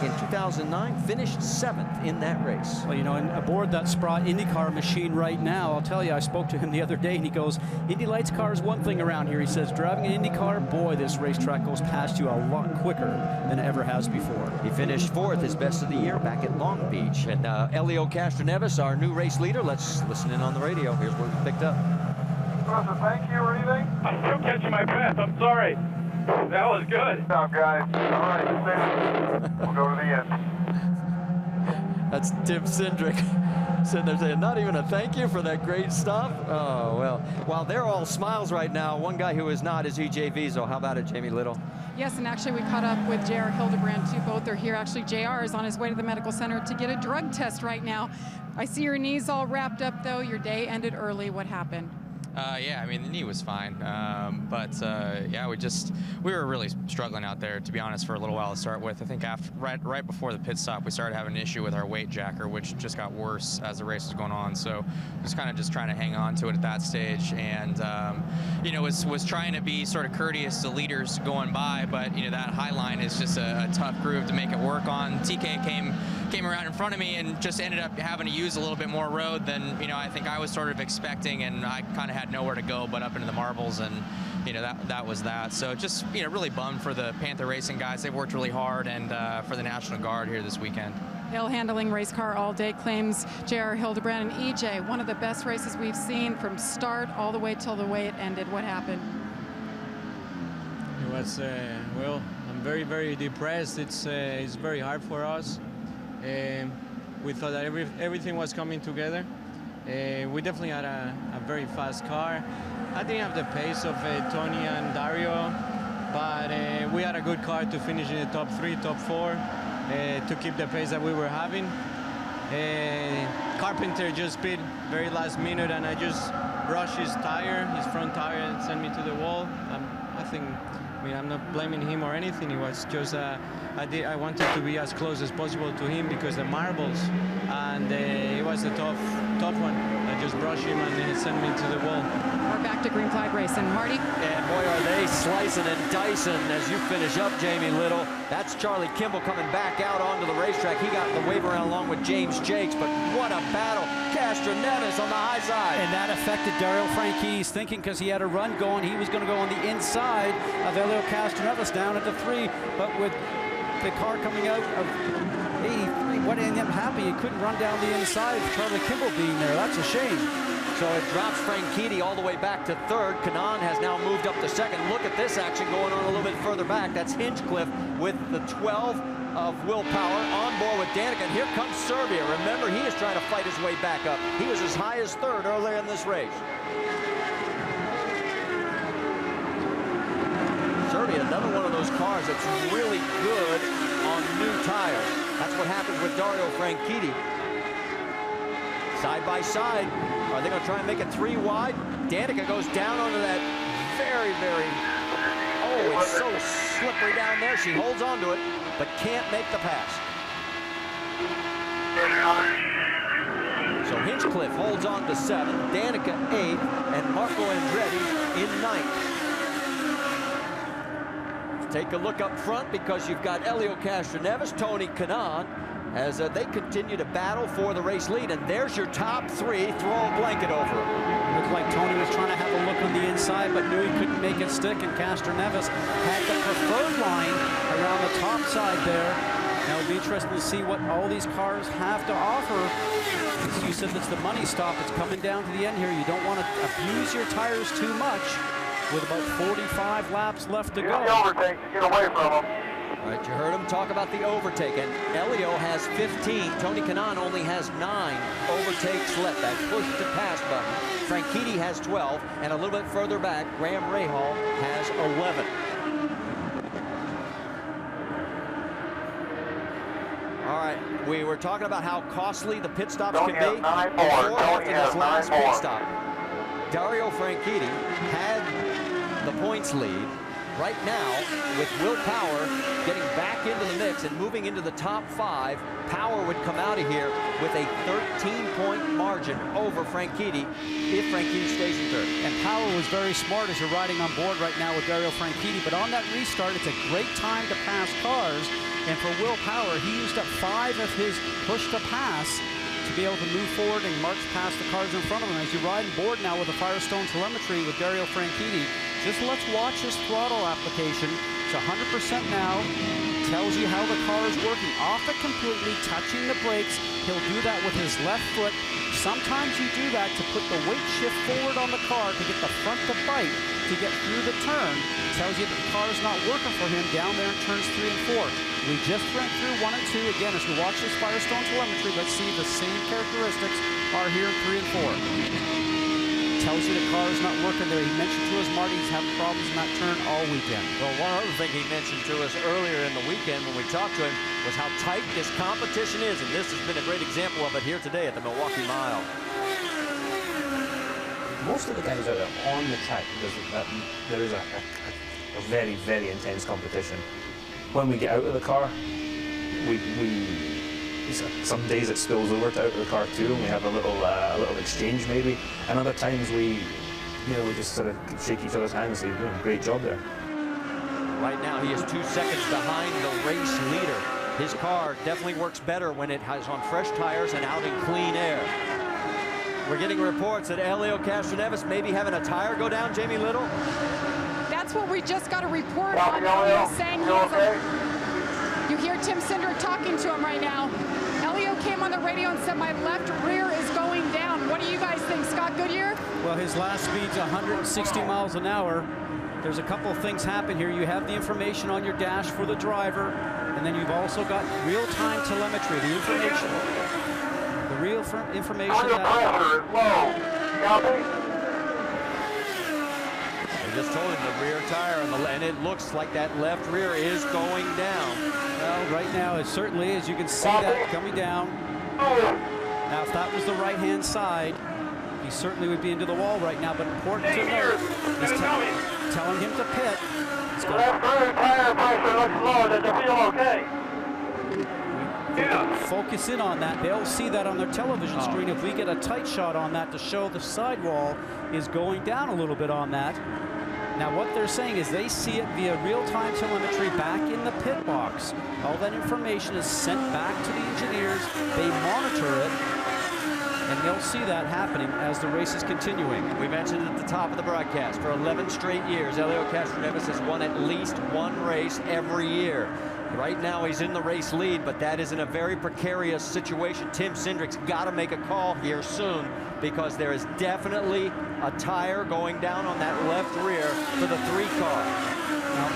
in 2009, finished 7th in that race. Well, you know, and aboard that Sprott IndyCar machine right now, I'll tell you, I spoke to him the other day, and he goes, Indy Lights car is one thing around here. He says, driving an Indy car, boy, this racetrack goes past you a lot quicker than it ever has before. He finished 4th, his best of the year, back at Long Beach. And Elio Castroneves, our new race leader, let's listen in on the radio. Here's what we picked up. Thank you, or anything? I'm still catching my breath. I'm sorry. That was good. Good job, guys. All right, we'll go to the end. That's Tim Cindric sitting there saying, not even a thank you for that great stuff. Oh, well, while they're all smiles right now, one guy who is not is EJ Vizo. How about it, Jamie Little? Yes, and actually we caught up with JR Hildebrand, too. Both are here. Actually, JR is on his way to the medical center to get a drug test right now. I see your knees all wrapped up, though. Your day ended early. What happened? Yeah, I mean, the knee was fine. Yeah, we were really struggling out there, to be honest, for a little while to start with. I think right before the pit stop, we started having an issue with our weight jacker, which just got worse as the race was going on. So just kind of just trying to hang on to it at that stage. And, you know, was trying to be sort of courteous to leaders going by, but, you know, that high line is just a tough groove to make it work on. TK came around in front of me and just ended up having to use a little bit more road than, you know, I think I was sort of expecting, and I kind of had nowhere to go but up into the marbles, and, you know, that was that. So just, you know, really bummed for the Panther Racing guys. They've worked really hard, and for the National Guard here this weekend. Hill handling race car all day, claims J.R. Hildebrand. And EJ, one of the best races we've seen from start all the way till the way it ended. What happened? It was, well, I'm very, very depressed. It's very hard for us. We thought that everything was coming together. We definitely had a very fast car. I didn't have the pace of Tony and Dario, but we had a good car to finish in the top 3, top 4, to keep the pace that we were having. Carpenter just pit very last minute, and I just brushed his tire, his front tire, and sent me to the wall. I mean, I'm not blaming him or anything. It was just I wanted to be as close as possible to him because the marbles, and it was a tough one. I just brushed him and sent me to the wall. We're back to green flag racing. Marty? And boy, are they slicing and dicing as you finish up, Jamie Little. That's Charlie Kimball coming back out onto the racetrack. He got the wave around along with James Jakes, but what a battle. Castroneves on the high side. And that affected Dario Franchi's thinking, because he had a run going. He was going to go on the inside of Elio Castroneves down at the 3, but with the car coming out of 83, what ended up happening, he couldn't run down the inside with Charlie Kimball being there. That's a shame. So it drops Franchitti all the way back to 3rd. Kanaan has now moved up to 2nd. Look at this action going on a little bit further back. That's Hinchcliffe with the 12 of Willpower on board with Danica. And here comes Serbia. Remember, he is trying to fight his way back up. He was as high as 3rd earlier in this race. Serbia, another one of those cars that's really good on new tires. That's what happens with Dario Franchitti. Side by side. Are they going to try and make it 3 wide? Danica goes down onto that very, oh, it's so slippery down there. She holds on to it, but can't make the pass. So Hinchcliffe holds on to 7th, Danica 8th, and Marco Andretti in 9th. Take a look up front, because you've got Elio Castroneves, Tony Kanaan, as they continue to battle for the race lead. And there's your top 3. Throw a blanket over him. Looked like Tony was trying to have a look on the inside, but knew he couldn't make it stick, and Castroneves had the preferred line around the top side there. Now it'll be interesting to see what all these cars have to offer. As you said, it's the money stop. It's coming down to the end here. You don't want to abuse your tires too much with about 45 laps left to go. The overtake to get away from them. All right, you heard him talk about the overtake, and Elio has 15. Tony Kanaan only has 9 overtakes left. That push to pass button. Franchitti has 12, and a little bit further back, Graham Rahal has 11. All right, we were talking about how costly the pit stops can be. Before after this last pit stop, Dario Franchitti had the points lead. Right now, with Willpower getting back into the mix and moving into the top 5, Power would come out of here with a 13-point margin over Franchitti if Franchitti stays in 3rd. And Power was very smart as you're riding on board right now with Dario Franchitti. But on that restart, it's a great time to pass cars. And for Willpower, he used up 5 of his push to pass to be able to move forward and march past the cars in front of him. As you ride on board now with the Firestone telemetry with Dario Franchitti, just let's watch his throttle application. It's 100% now. Tells you how the car is working. Off it completely, touching the brakes. He'll do that with his left foot. Sometimes you do that to put the weight shift forward on the car to get the front to bite to get through the turn. Tells you that the car is not working for him down there in turns 3 and 4. We just went through 1 and 2. Again, as we watch this Firestone telemetry, let's see the same characteristics are here in 3 and 4. Tells you the car is not working there. He mentioned to us, Marty, he's having problems in that turn all weekend. Well, one other thing he mentioned to us earlier in the weekend when we talked to him was how tight this competition is, and this has been a great example of it here today at the Milwaukee Mile. most of the guys out there on the track, there is a very, very intense competition. When we get out of the car, some days it spills over to out of the car too, and we have a little exchange maybe. And other times we just sort of shake each other's hands and say, "You're doing a great job there." Right now he is 2 seconds behind the race leader. His car definitely works better when it has on fresh tires and out in clean air. We're getting reports that Helio Castroneves may be having a tire go down, Jamie Little. That's what we just got a report on. Helio saying he has you hear Tim Cindric talking to him right now. Helio came on the radio and said, "My left rear is going down." What do you guys think, Scott Goodyear? Well, his last speed's 160 miles an hour. There's a couple of things happen here. You have the information on your dash for the driver, and then you've also got real-time telemetry, the information. The real information They just told him the rear tire, and it looks like that left rear is going down. Well, right now it certainly is. You can see that coming down. Now, if that was the right-hand side, he certainly would be into the wall right now, but important to note, he's telling him to pit. The left rear tire pressure looks low. Does it feel okay? Focus in on that. They'll see that on their television screen. If we get a tight shot on that to show the sidewall is going down a little bit on that. Now what they're saying is they see it via real-time telemetry back in the pit box. All that information is sent back to the engineers. They monitor it, and they'll see that happening as the race is continuing. We mentioned at the top of the broadcast, for 11 straight years, Helio Castroneves has won at least one race every year. Right now he's in the race lead, but that is in a very precarious situation. Tim Cindric's got to make a call here soon, because there is definitely a tire going down on that left rear for the 3 car. Now,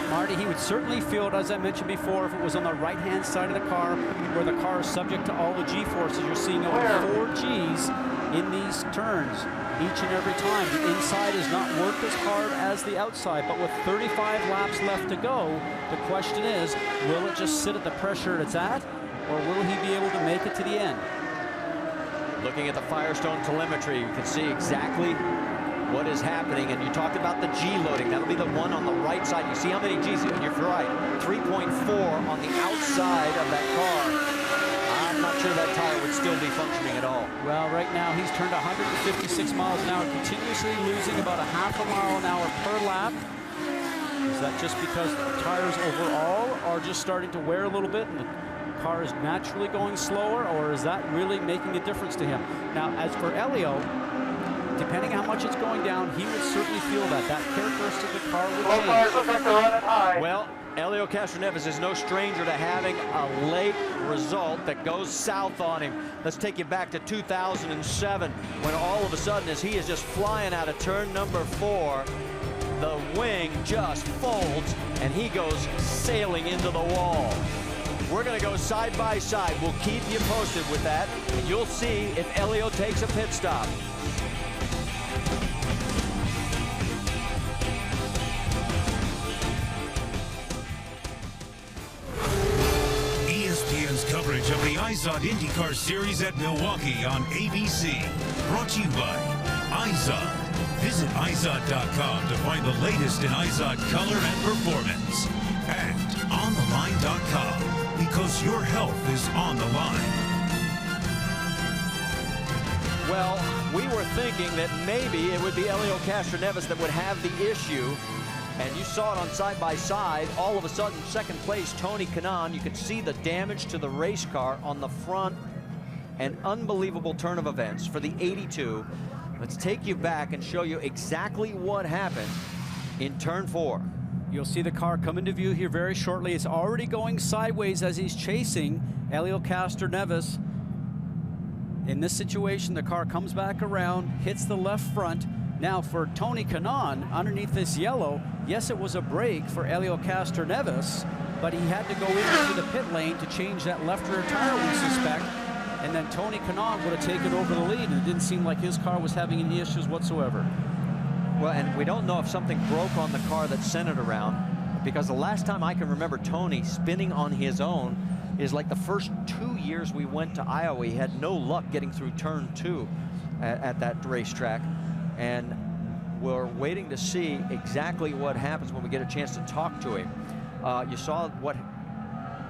Marty, he would certainly feel it, as I mentioned before, if it was on the right-hand side of the car, where the car is subject to all the G-forces. You're seeing over 4 Gs in these turns each and every time. The inside has not worked as hard as the outside, but with 35 laps left to go, the question is, will it just sit at the pressure it's at, or will he be able to make it to the end? Looking at the Firestone telemetry, you can see exactly what is happening, and you talked about the G loading. That'll be the one on the right side. You see how many Gs, and you're right, 3.4 on the outside of that car. I'm not sure that tire would still be functioning at all. Well, right now he's turned 156 miles an hour, continuously losing about a half a mile an hour per lap. Is that just because the tires overall are just starting to wear a little bit and the car is naturally going slower, or is that really making a difference to him? Now, as for Helio, depending how much it's going down, he would certainly feel that characteristic of the car would change. Well, Helio Castroneves is no stranger to having a late result that goes south on him. Let's take you back to 2007, when all of a sudden, as he is just flying out of turn number 4, the wing just folds and he goes sailing into the wall. We're going to go side by side. We'll keep you posted with that, and you'll see if Helio takes a pit stop. ESPN's coverage of the IZOD IndyCar Series at Milwaukee on ABC. Brought to you by IZOD. Visit IZOD.com to find the latest in IZOD color and performance. And OnTheLine.com, because your health is on the line. Well, we were thinking that maybe it would be Helio Castroneves that would have the issue. And you saw it on side by side. All of a sudden, second place, Tony Kanaan. You could see the damage to the race car on the front. An unbelievable turn of events for the 82. Let's take you back and show you exactly what happened in turn 4. You'll see the car come into view here very shortly. It's already going sideways as he's chasing Helio Castroneves. In this situation, the car comes back around, hits the left front. Now for Tony Kanaan, underneath this yellow, yes, it was a break for Helio Castroneves, but he had to go into the pit lane to change that left rear tire, we suspect. And then Tony Kanaan would have taken over the lead, and it didn't seem like his car was having any issues whatsoever. Well, and we don't know if something broke on the car that sent it around, because the last time I can remember Tony spinning on his own is like the first 2 years we went to Iowa. He had no luck getting through turn 2 at that racetrack. and we're waiting to see exactly what happens when we get a chance to talk to him. You saw what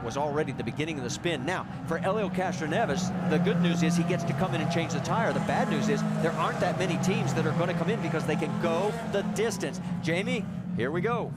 was already the beginning of the spin. Now, for Helio Castroneves, the good news is he gets to come in and change the tire. The bad news is there aren't that many teams that are going to come in because they can go the distance. Jamie, here we go.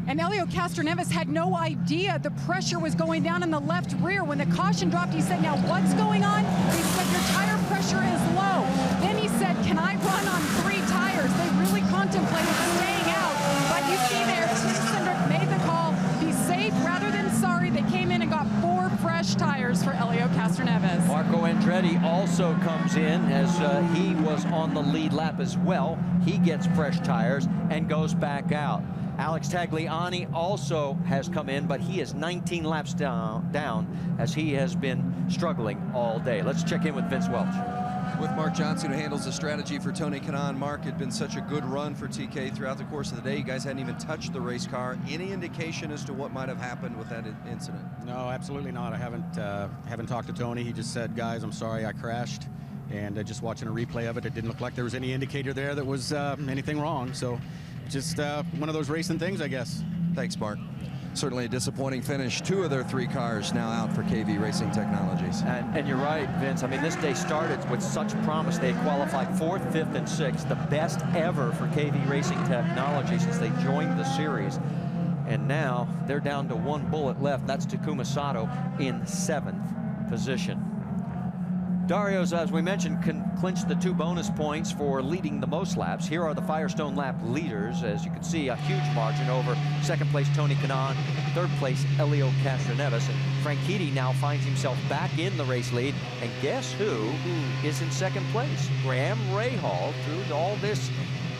And Helio Castroneves had no idea the pressure was going down in the left rear. When the caution dropped, he said, now what's going on? He said, your tire pressure is low. Then he said, can I run on 3 tires? They really contemplated staying out. But you see there, Tim Cindric made the call. Be safe rather than sorry. They came in and got 4 fresh tires for Helio Castroneves. Marco Andretti also comes in as he was on the lead lap as well. He gets fresh tires and goes back out. Alex Tagliani also has come in, but he is 19 laps down as he has been struggling all day. Let's check in with Vince Welch. With Mark Johnson, who handles the strategy for Tony Kanaan. Mark, it had been such a good run for TK throughout the course of the day. You guys hadn't even touched the race car. Any indication as to what might have happened with that incident? No, absolutely not. I haven't talked to Tony. He just said, guys, I'm sorry I crashed. And just watching a replay of it, it didn't look like there was any indicator there that was anything wrong. So just one of those racing things, I guess. Thanks, Mark. Certainly a disappointing finish. 2 of their 3 cars now out for KV Racing Technologies. And you're right, Vince. I mean, this day started with such promise. They qualified 4th, 5th, and 6th, the best ever for KV Racing Technology since they joined the series. And now they're down to 1 bullet left. That's Takuma Sato in 7th position. Dario's, as we mentioned, clinched the 2 bonus points for leading the most laps. Here are the Firestone lap leaders. As you can see, a huge margin over 2nd place Tony Kanaan, 3rd place Helio Castroneves. And Franchitti now finds himself back in the race lead. And guess who is in 2nd place? Graham Rahal, through all this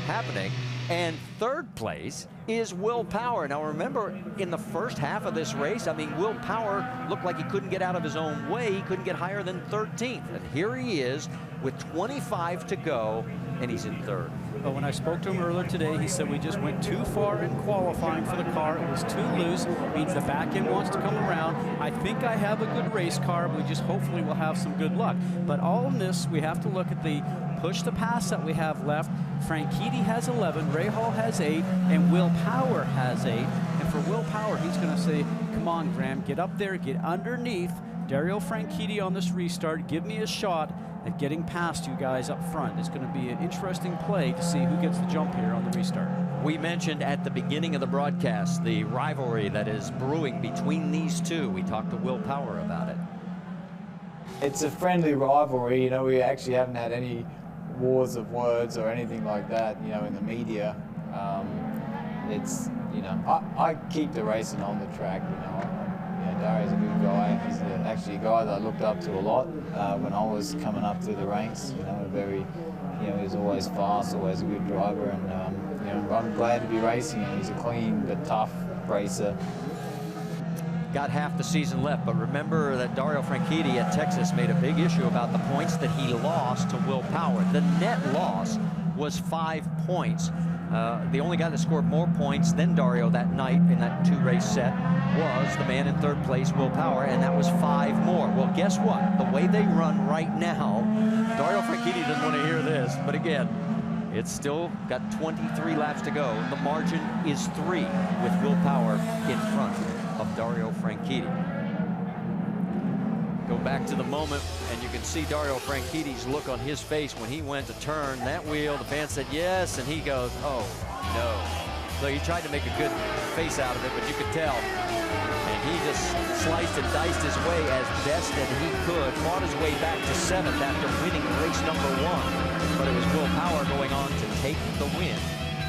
happening. And 3rd place is Will Power. Now remember, in the first half of this race, I mean, Will Power looked like he couldn't get out of his own way. He couldn't get higher than 13th. And here he is with 25 to go, and he's in 3rd. But when I spoke to him earlier today, he said we just went too far in qualifying for the car. It was too loose. It means the back end wants to come around. I think I have a good race car. We just hopefully will have some good luck. But all in this, we have to look at the push to pass that we have left. Franchitti has 11, Rahal has 8, and Will Power has 8. And for Will Power, he's going to say, come on, Graham, get up there, get underneath Dario Franchitti on this restart. Give me a shot at getting past you guys up front. It's going to be an interesting play to see who gets the jump here on the restart. We mentioned at the beginning of the broadcast the rivalry that is brewing between these two. We talked to Will Power about it. It's a friendly rivalry. You know, we actually haven't had any wars of words or anything like that, you know, in the media. It's, you know, I keep the racing on the track, you know. Dario's a good guy. He's actually a guy that I looked up to a lot when I was coming up through the ranks. You know, very, you know, he's always fast, always a good driver, and you know, I'm glad to be racing him. He's a clean but tough racer. Got half the season left, but remember that Dario Franchitti at Texas made a big issue about the points that he lost to Will Power. The net loss was 5 points. The only guy that scored more points than Dario that night in that 2-race set was the man in 3rd place, Will Power, and that was 5 more. Well, guess what? The way they run right now, Dario Franchitti doesn't want to hear this, but again, it's still got 23 laps to go. The margin is 3 with Will Power in front of Dario Franchitti. Go back to the moment, and you can see Dario Franchitti's look on his face when he went to turn that wheel. The fan said yes, and he goes, oh, no. So he tried to make a good face out of it, but you could tell. And he just sliced and diced his way as best that he could, fought his way back to 7th after winning race number 1. But it was Will Power going on to take the win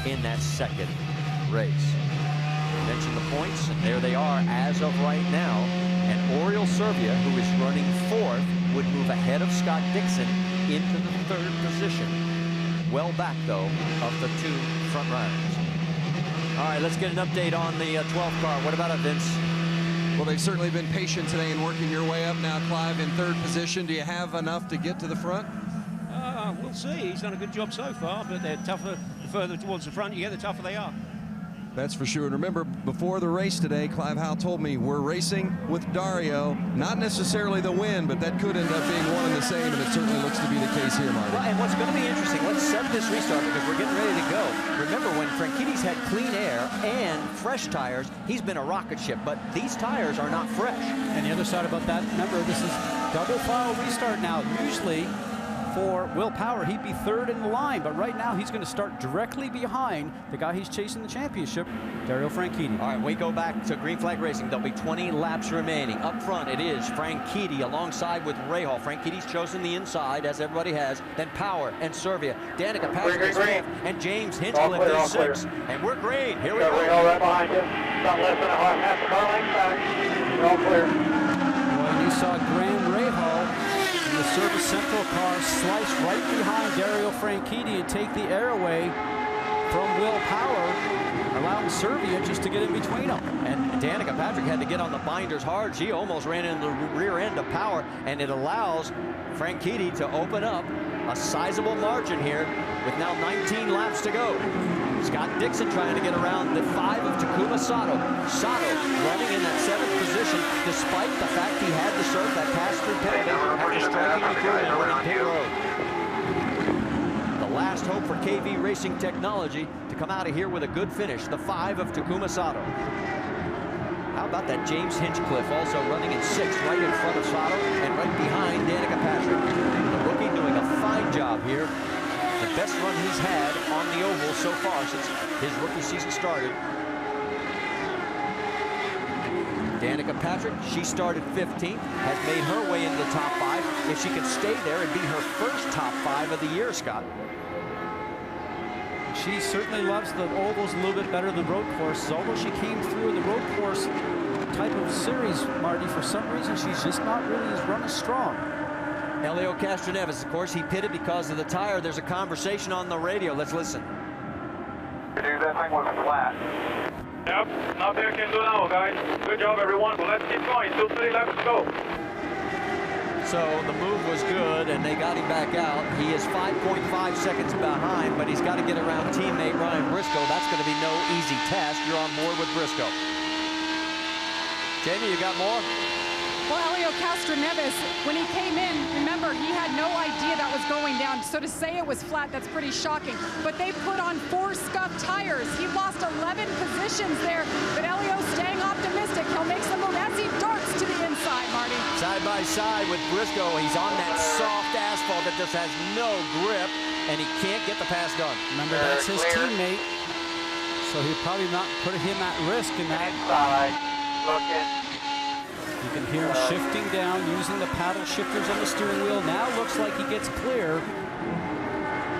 in that 2nd race. Mention the points, and there they are as of right now. And Oriol Servia, who is running 4th, would move ahead of Scott Dixon into the 3rd position. Well back, though, of the 2 front runners. All right, let's get an update on the 12th car. What about it, Vince? Well, they've certainly been patient today in working your way up. Now, Clive in 3rd position. Do you have enough to get to the front? We'll see. He's done a good job so far, but they're tougher. The further towards the front you get, the tougher they are. That's for sure. And remember, before the race today, Clive Howe told me we're racing with Dario. Not necessarily the win, but that could end up being one and the same, and it certainly looks to be the case here, Marty. Well, and what's going to be interesting, let's set this restart because we're getting ready to go. Remember, when Franchitti's had clean air and fresh tires, he's been a rocket ship, but these tires are not fresh. And the other side about that, remember, this is double file restart now. Usually, for Will Power, he'd be third in the line, but right now he's going to start directly behind the guy he's chasing the championship, Dario Franchitti. All right, we go back to green flag racing. There'll be 20 laps remaining. Up front, it is Franchitti alongside with Rahal. Franchitti's chosen the inside, as everybody has. Then Power and Servia. Danica Patrick is fifth, and James Hinchcliffe is sixth. And we're green. Here we go. Rahal right behind you. About less than half the car length back. You're all clear. Well, you saw Graham Rahal in the Service Central car slice right behind Dario Franchitti and take the air away from Will Power, allowing Servia just to get in between them. And Danica Patrick had to get on the binders hard. She almost ran into the rear end of Power, and it allows Franchitti to open up a sizable margin here with now 19 laps to go. Scott Dixon trying to get around the 5 of Takuma Sato. Sato running in that 7th position despite the fact he had to serve that pass-through penalty after striking the crew and winning pit road. The last hope for KV Racing Technology to come out of here with a good finish, the 5 of Takuma Sato. How about that James Hinchcliffe also running in 6th right in front of Sato and right behind Danica Patrick. The rookie doing a fine job here. The best run he's had on the oval so far since his rookie season started. Danica Patrick, she started 15th, has made her way into the top 5. If she can stay there, it'd be her first top 5 of the year, Scott. She certainly loves the ovals a little bit better than road courses, although she came through in the road course type of series, Marty. For some reason, she's just not really as run as strong. Helio Castroneves, of course, he pitted because of the tire. There's a conversation on the radio. Let's listen. Dude, that thing was flat. Yep, nothing I can do now, guys. Good job, everyone. But let's keep going. Still 3 laps to go. So the move was good, and they got him back out. He is 5.5 seconds behind, but he's got to get around teammate Ryan Briscoe. That's going to be no easy task. You're on board with Briscoe. Jamie, you got more? Well, Helio Castroneves, when he came in, remember, he had no idea that was going down. So to say it was flat, that's pretty shocking. But they put on 4 scuffed tires. He lost 11 positions there, but Helio's staying optimistic. He'll make some move as he darts to the inside, Marty. Side by side with Briscoe. He's on that soft asphalt that just has no grip, and he can't get the pass done. Remember, that's his teammate, so he'll probably not put him at risk in that. Inside, looking. You can hear him shifting down, using the paddle shifters on the steering wheel. Now looks like he gets clear.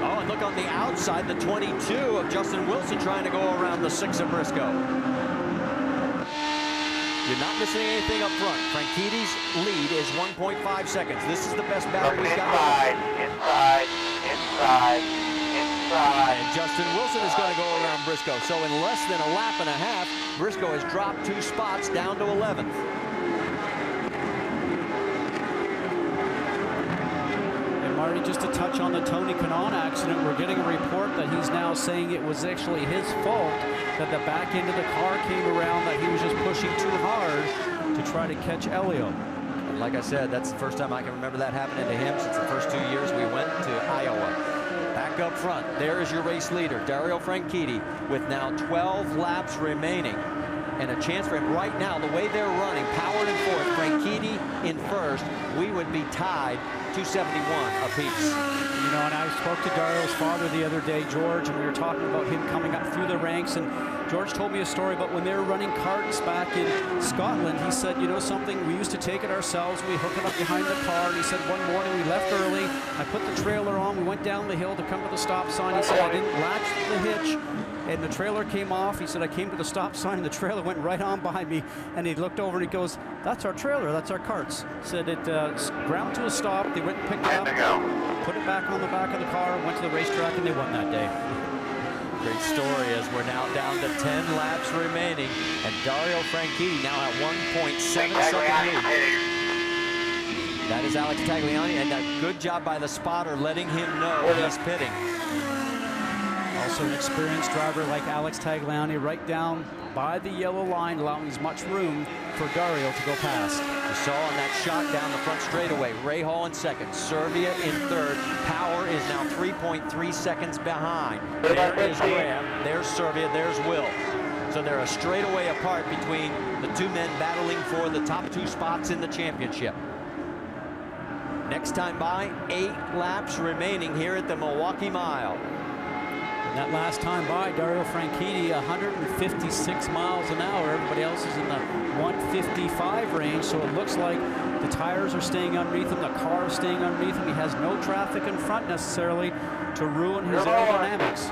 Oh, and look on the outside, the 22 of Justin Wilson trying to go around the 6 of Briscoe. You're not missing anything up front. Franchitti's lead is 1.5 seconds. This is the best battle he's got. Inside. And Justin Wilson is going to go around Briscoe. So in less than a lap and a half, Briscoe has dropped 2 spots down to 11th. Marty, just to touch on the Tony Kanaan accident, we're getting a report that he's now saying it was actually his fault that the back end of the car came around, that he was just pushing too hard to try to catch Helio. And like I said, that's the first time I can remember that happening to him since the first 2 years we went to Iowa. Back up front, there is your race leader, Dario Franchitti, with now 12 laps remaining. And a chance for him right now, the way they're running, Power in 4th, Franchitti in 1st, we would be tied 271 apiece. You know, and I spoke to Dario's father the other day, George, and we were talking about him coming up through the ranks, and George told me a story about when they were running karts back in Scotland. He said, you know something, we used to take it ourselves, we hook it up behind the car, and he said one morning we left early, I put the trailer on, we went down the hill to come to the stop sign. He said I didn't latch the hitch, and the trailer came off. He said I came to the stop sign and the trailer went right on behind me, and he looked over and he goes, that's our trailer, that's our carts. Said it ground to a stop, they went and picked it up, put it back on the back of the car, went to the racetrack, and they won that day. Great story as we're now down to 10 laps remaining, and Dario Franchitti now at 1.7 second lead. That is Alex Tagliani, and a good job by the spotter letting him know he's pitting. So an experienced driver like Alex Tagliani right down by the yellow line, allowing as much room for Dario to go past. You saw on that shot down the front straightaway, Rahal in second, Serbia in third. Power is now 3.3 seconds behind. There is Graham, there's Serbia, there's Will. So they're a straightaway apart between the two men battling for the top 2 spots in the championship. Next time by, 8 laps remaining here at the Milwaukee Mile. That last time by, Dario Franchitti, 156 miles an hour. Everybody else is in the 155 range, so it looks like the tires are staying underneath him, the car is staying underneath him. He has no traffic in front necessarily to ruin his aerodynamics.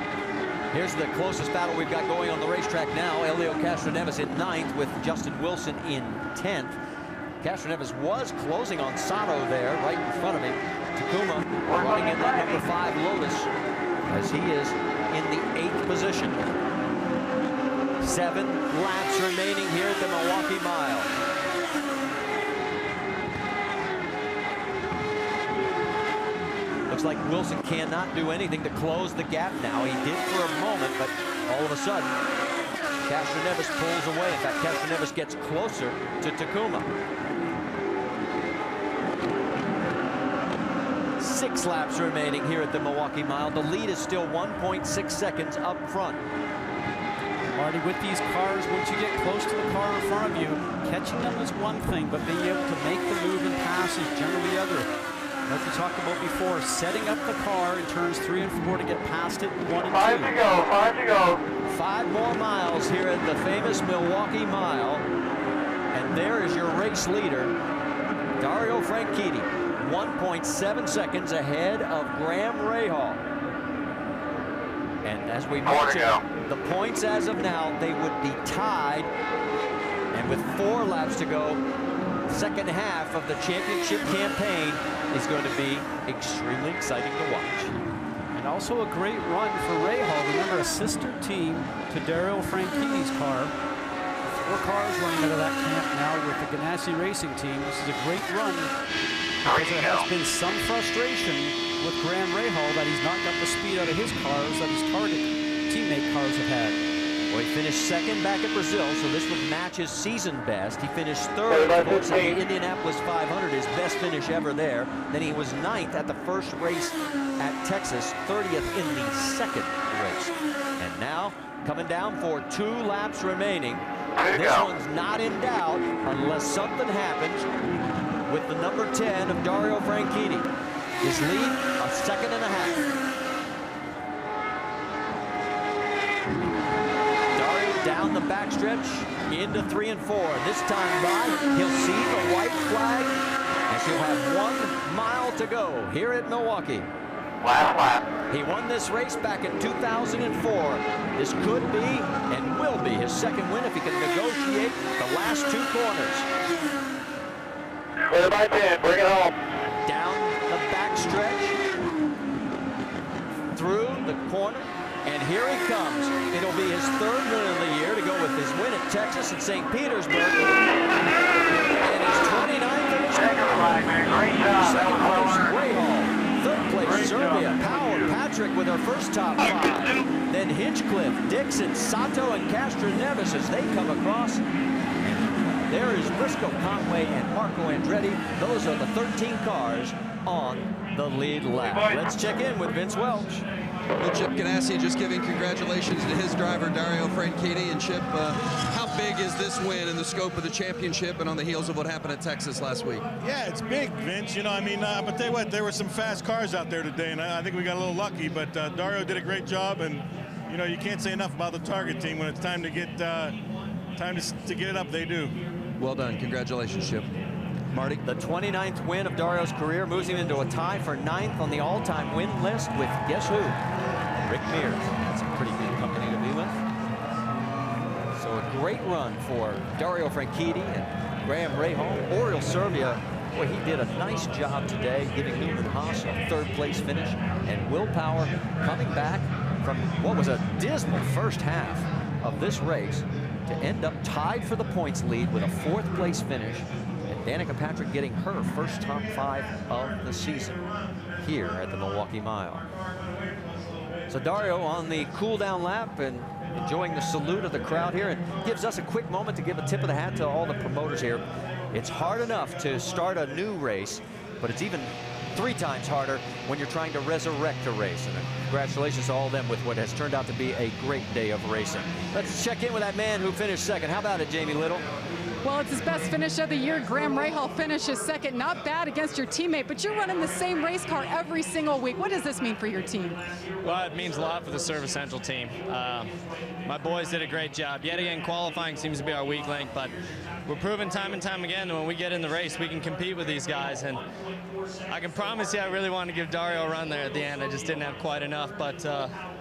Here's the closest battle we've got going on the racetrack now. Elio Castroneves in 9th with Justin Wilson in 10th. Castroneves was closing on Sato there, right in front of him. Takuma running in that number 5 Lotus as he is in the 8th position. 7 laps remaining here at the Milwaukee Mile. Looks like Wilson cannot do anything to close the gap now. He did for a moment, but all of a sudden, Castroneves pulls away. In fact, Castroneves gets closer to Takuma. 6 laps remaining here at the Milwaukee Mile. The lead is still 1.6 seconds up front. Marty, with these cars, once you get close to the car in front of you, catching them is one thing, but being able to make the move and pass is generally the other. As we talked about before, setting up the car in turns 3 and 4 to get past it in 1 and 2. 5 to go, 5 to go. 5 more miles here at the famous Milwaukee Mile. And there is your race leader, Dario Franchitti, 1.7 seconds ahead of Graham Rahal. And as we mentioned, the points as of now, they would be tied. And with 4 laps to go, the second half of the championship campaign is going to be extremely exciting to watch. And also a great run for Rahal. Remember, a sister team to Dario Franchitti's car. 4 cars running out of that camp now with the Ganassi Racing team. This is a great run because there has been some frustration with Graham Rahal that he's not got the speed out of his cars that his target teammate cars have had. Well, he finished 2nd back at Brazil, so this would match his season best. He finished 3rd, of course, at the Indianapolis 500, his best finish ever there. Then he was 9th at the first race at Texas, 30th in the 2nd race. And now, coming down for 2 laps remaining. This one's not in doubt unless something happens with the number 10 of Dario Franchitti. His lead, a 1.5 seconds. Down the backstretch into 3 and 4. This time by, he'll see the white flag, and she'll have 1 mile to go here at Milwaukee. Last lap. He won this race back in 2004. This could be and will be his 2nd win if he can negotiate the last 2 corners. Clear by 10, bring it home. Down the backstretch, through the corner. And here he comes. It'll be his 3rd win of the year to go with his win at Texas and St. Petersburg. And his 29th in his career. 2nd place, Rahal. 3rd place, Serbia. Power, Patrick with her first top 5. Then Hinchcliffe, Dixon, Sato, and Castroneves as they come across. And there is Briscoe Conway and Marco Andretti. Those are the 13 cars on the lead lap. Let's check in with Vince Welch. Well, Chip Ganassi just giving congratulations to his driver, Dario Franchitti. And Chip, how big is this win in the scope of the championship and on the heels of what happened at Texas last week? Yeah, it's big, Vince. You know, I mean, but tell you what, there were some fast cars out there today, and I think we got a little lucky. But Dario did a great job, and you know, you can't say enough about the Target team. When it's time to get to get it up, they do. Well done. Congratulations, Chip. Marty? The 29th win of Dario's career moves him into a tie for 9th on the all-time win list with guess who? Rick Mears. That's a pretty good company to be with. So a great run for Dario Franchitti and Graham Rahal. Oriol Serbia, boy, he did a nice job today, giving Newman Haas a 3rd place finish. And Will Power coming back from what was a dismal first half of this race to end up tied for the points lead with a 4th place finish. Danica Patrick getting her first top 5 of the season here at the Milwaukee Mile. So Dario on the cool down lap and enjoying the salute of the crowd here, and gives us a quick moment to give a tip of the hat to all the promoters here. It's hard enough to start a new race, but it's even 3 times harder when you're trying to resurrect a race. And congratulations to all of them with what has turned out to be a great day of racing. Let's check in with that man who finished second. How about it, Jamie Little? Well, it's his best finish of the year. Graham Rahal finishes second. Not bad against your teammate, but you're running the same race car every single week. What does this mean for your team? Well, it means a lot for the Service Central team. My boys did a great job. Yet again, qualifying seems to be our weak link, but we're proving time and time again that when we get in the race, we can compete with these guys. And I can promise you, I really wanted to give Dario a run there at the end. I just didn't have quite enough, but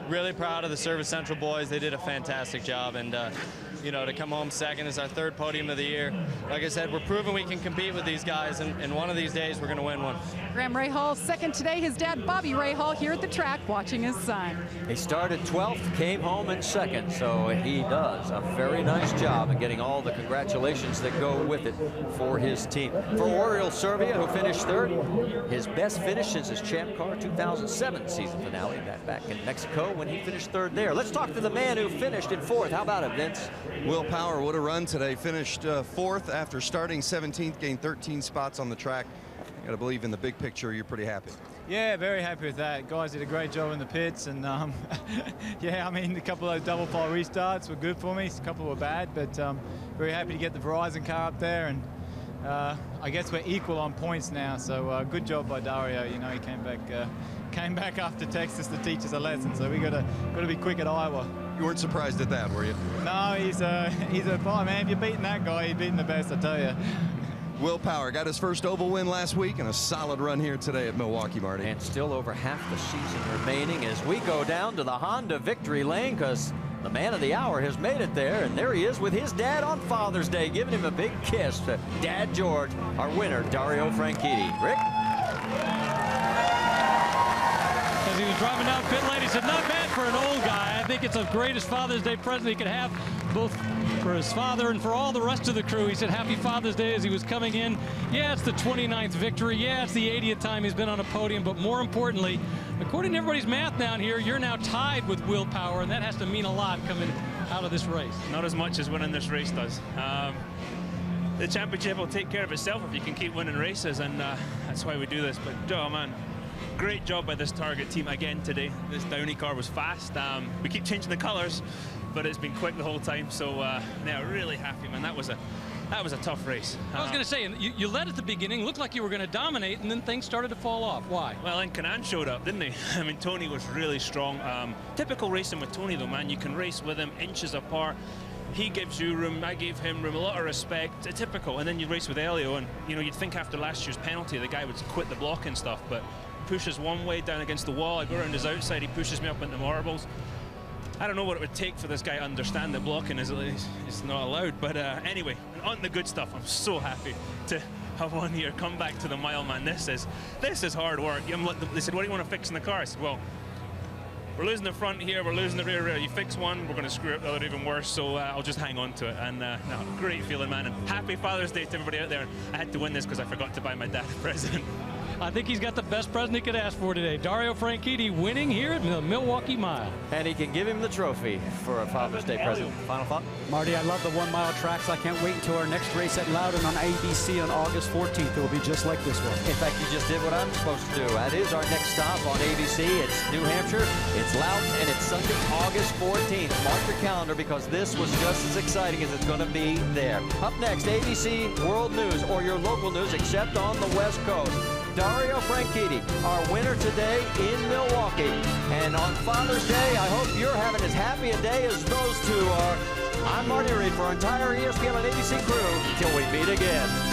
really proud of the Service Central boys. They did a fantastic job, and you know, to come home second is our 3rd podium of the year. Like I said, we're proving we can compete with these guys, and one of these days we're going to win one. Graham Rahal second today. His dad, Bobby Rahal, here at the track watching his son. He started 12th, came home in second, so he does a very nice job in getting all the congratulations that go with it for his team. For Oriol Servia, who finished 3rd, his best finish since his Champ Car 2007 season finale back in Mexico when he finished 3rd there. Let's talk to the man who finished in 4th. How about it, Vince? Will Power, what a run today. Finished 4th after starting 17th, gained 13 spots on the track. I gotta believe in the big picture, you're pretty happy. Yeah, very happy with that. Guys did a great job in the pits, and yeah, I mean, a couple of those double file restarts were good for me. A couple were bad, but very happy to get the Verizon car up there, and I guess we're equal on points now. So good job by Dario. You know, he came back after Texas to teach us a lesson. So we gotta be quick at Iowa. You weren't surprised at that, were you? No, he's a oh, man. If you're beating that guy, you're beating the best, I tell you. Will Power got his first oval win last week and a solid run here today at Milwaukee, Marty. And still over half the season remaining as we go down to the Honda victory lane, because the man of the hour has made it there, and there he is with his dad on Father's Day, giving him a big kiss. Dad George, our winner, Dario Franchitti. Rick? As he was driving down pit lane, he said, not bad for an old guy. I think it's the greatest Father's Day present he could have, both for his father and for all the rest of the crew. He said, happy Father's Day as he was coming in. Yeah, it's the 29th victory. Yeah, it's the 80th time he's been on a podium. But more importantly, according to everybody's math down here, you're now tied with Will Power, and that has to mean a lot coming out of this race. Not as much as winning this race does. The championship will take care of itself if you can keep winning races, and that's why we do this. But, oh, man. Great job by this Target team again today. This Downey car was fast. We keep changing the colors, but it's been quick the whole time. So yeah, really happy, man. That was a tough race. I was going to say, you led at the beginning, looked like you were going to dominate, and then things started to fall off. Why? Well, and Canan showed up, didn't he? I mean, Tony was really strong. Typical racing with Tony, though, man. You can race with him inches apart. He gives you room, I gave him room, a lot of respect, typical. And then you race with Elio, and you know, you'd think after last year's penalty, the guy would quit the block and stuff, but pushes one way down against the wall. I go around his outside, he pushes me up into marbles. I don't know what it would take for this guy to understand that blocking is not allowed, but anyway, on the good stuff, I'm so happy to have won here, come back to the mile, man. This is hard work. They said, what do you want to fix in the car? I said, well, we're losing the front here, we're losing the rear. You fix one, we're going to screw up the other even worse, so I'll just hang on to it. And no, great feeling, man, and happy Father's Day to everybody out there. I had to win this because I forgot to buy my dad a present. I think he's got the best present he could ask for today. Dario Franchitti winning here at the Milwaukee Mile. And he can give him the trophy for a Father's Day present. Final thought? Marty, I love the 1 mile tracks. I can't wait until our next race at Loudon on ABC on August 14th. It will be just like this one. In fact, you just did what I'm supposed to do. That is our next stop on ABC. It's New Hampshire, it's Loudon, and it's Sunday, August 14th. Mark your calendar because this was just as exciting as it's going to be there. Up next, ABC World News, or your local news, except on the West Coast. Dario Franchitti, our winner today in Milwaukee. And on Father's Day, I hope you're having as happy a day as those two are. I'm Marty Reed for our entire ESPN and ABC crew. Till we meet again.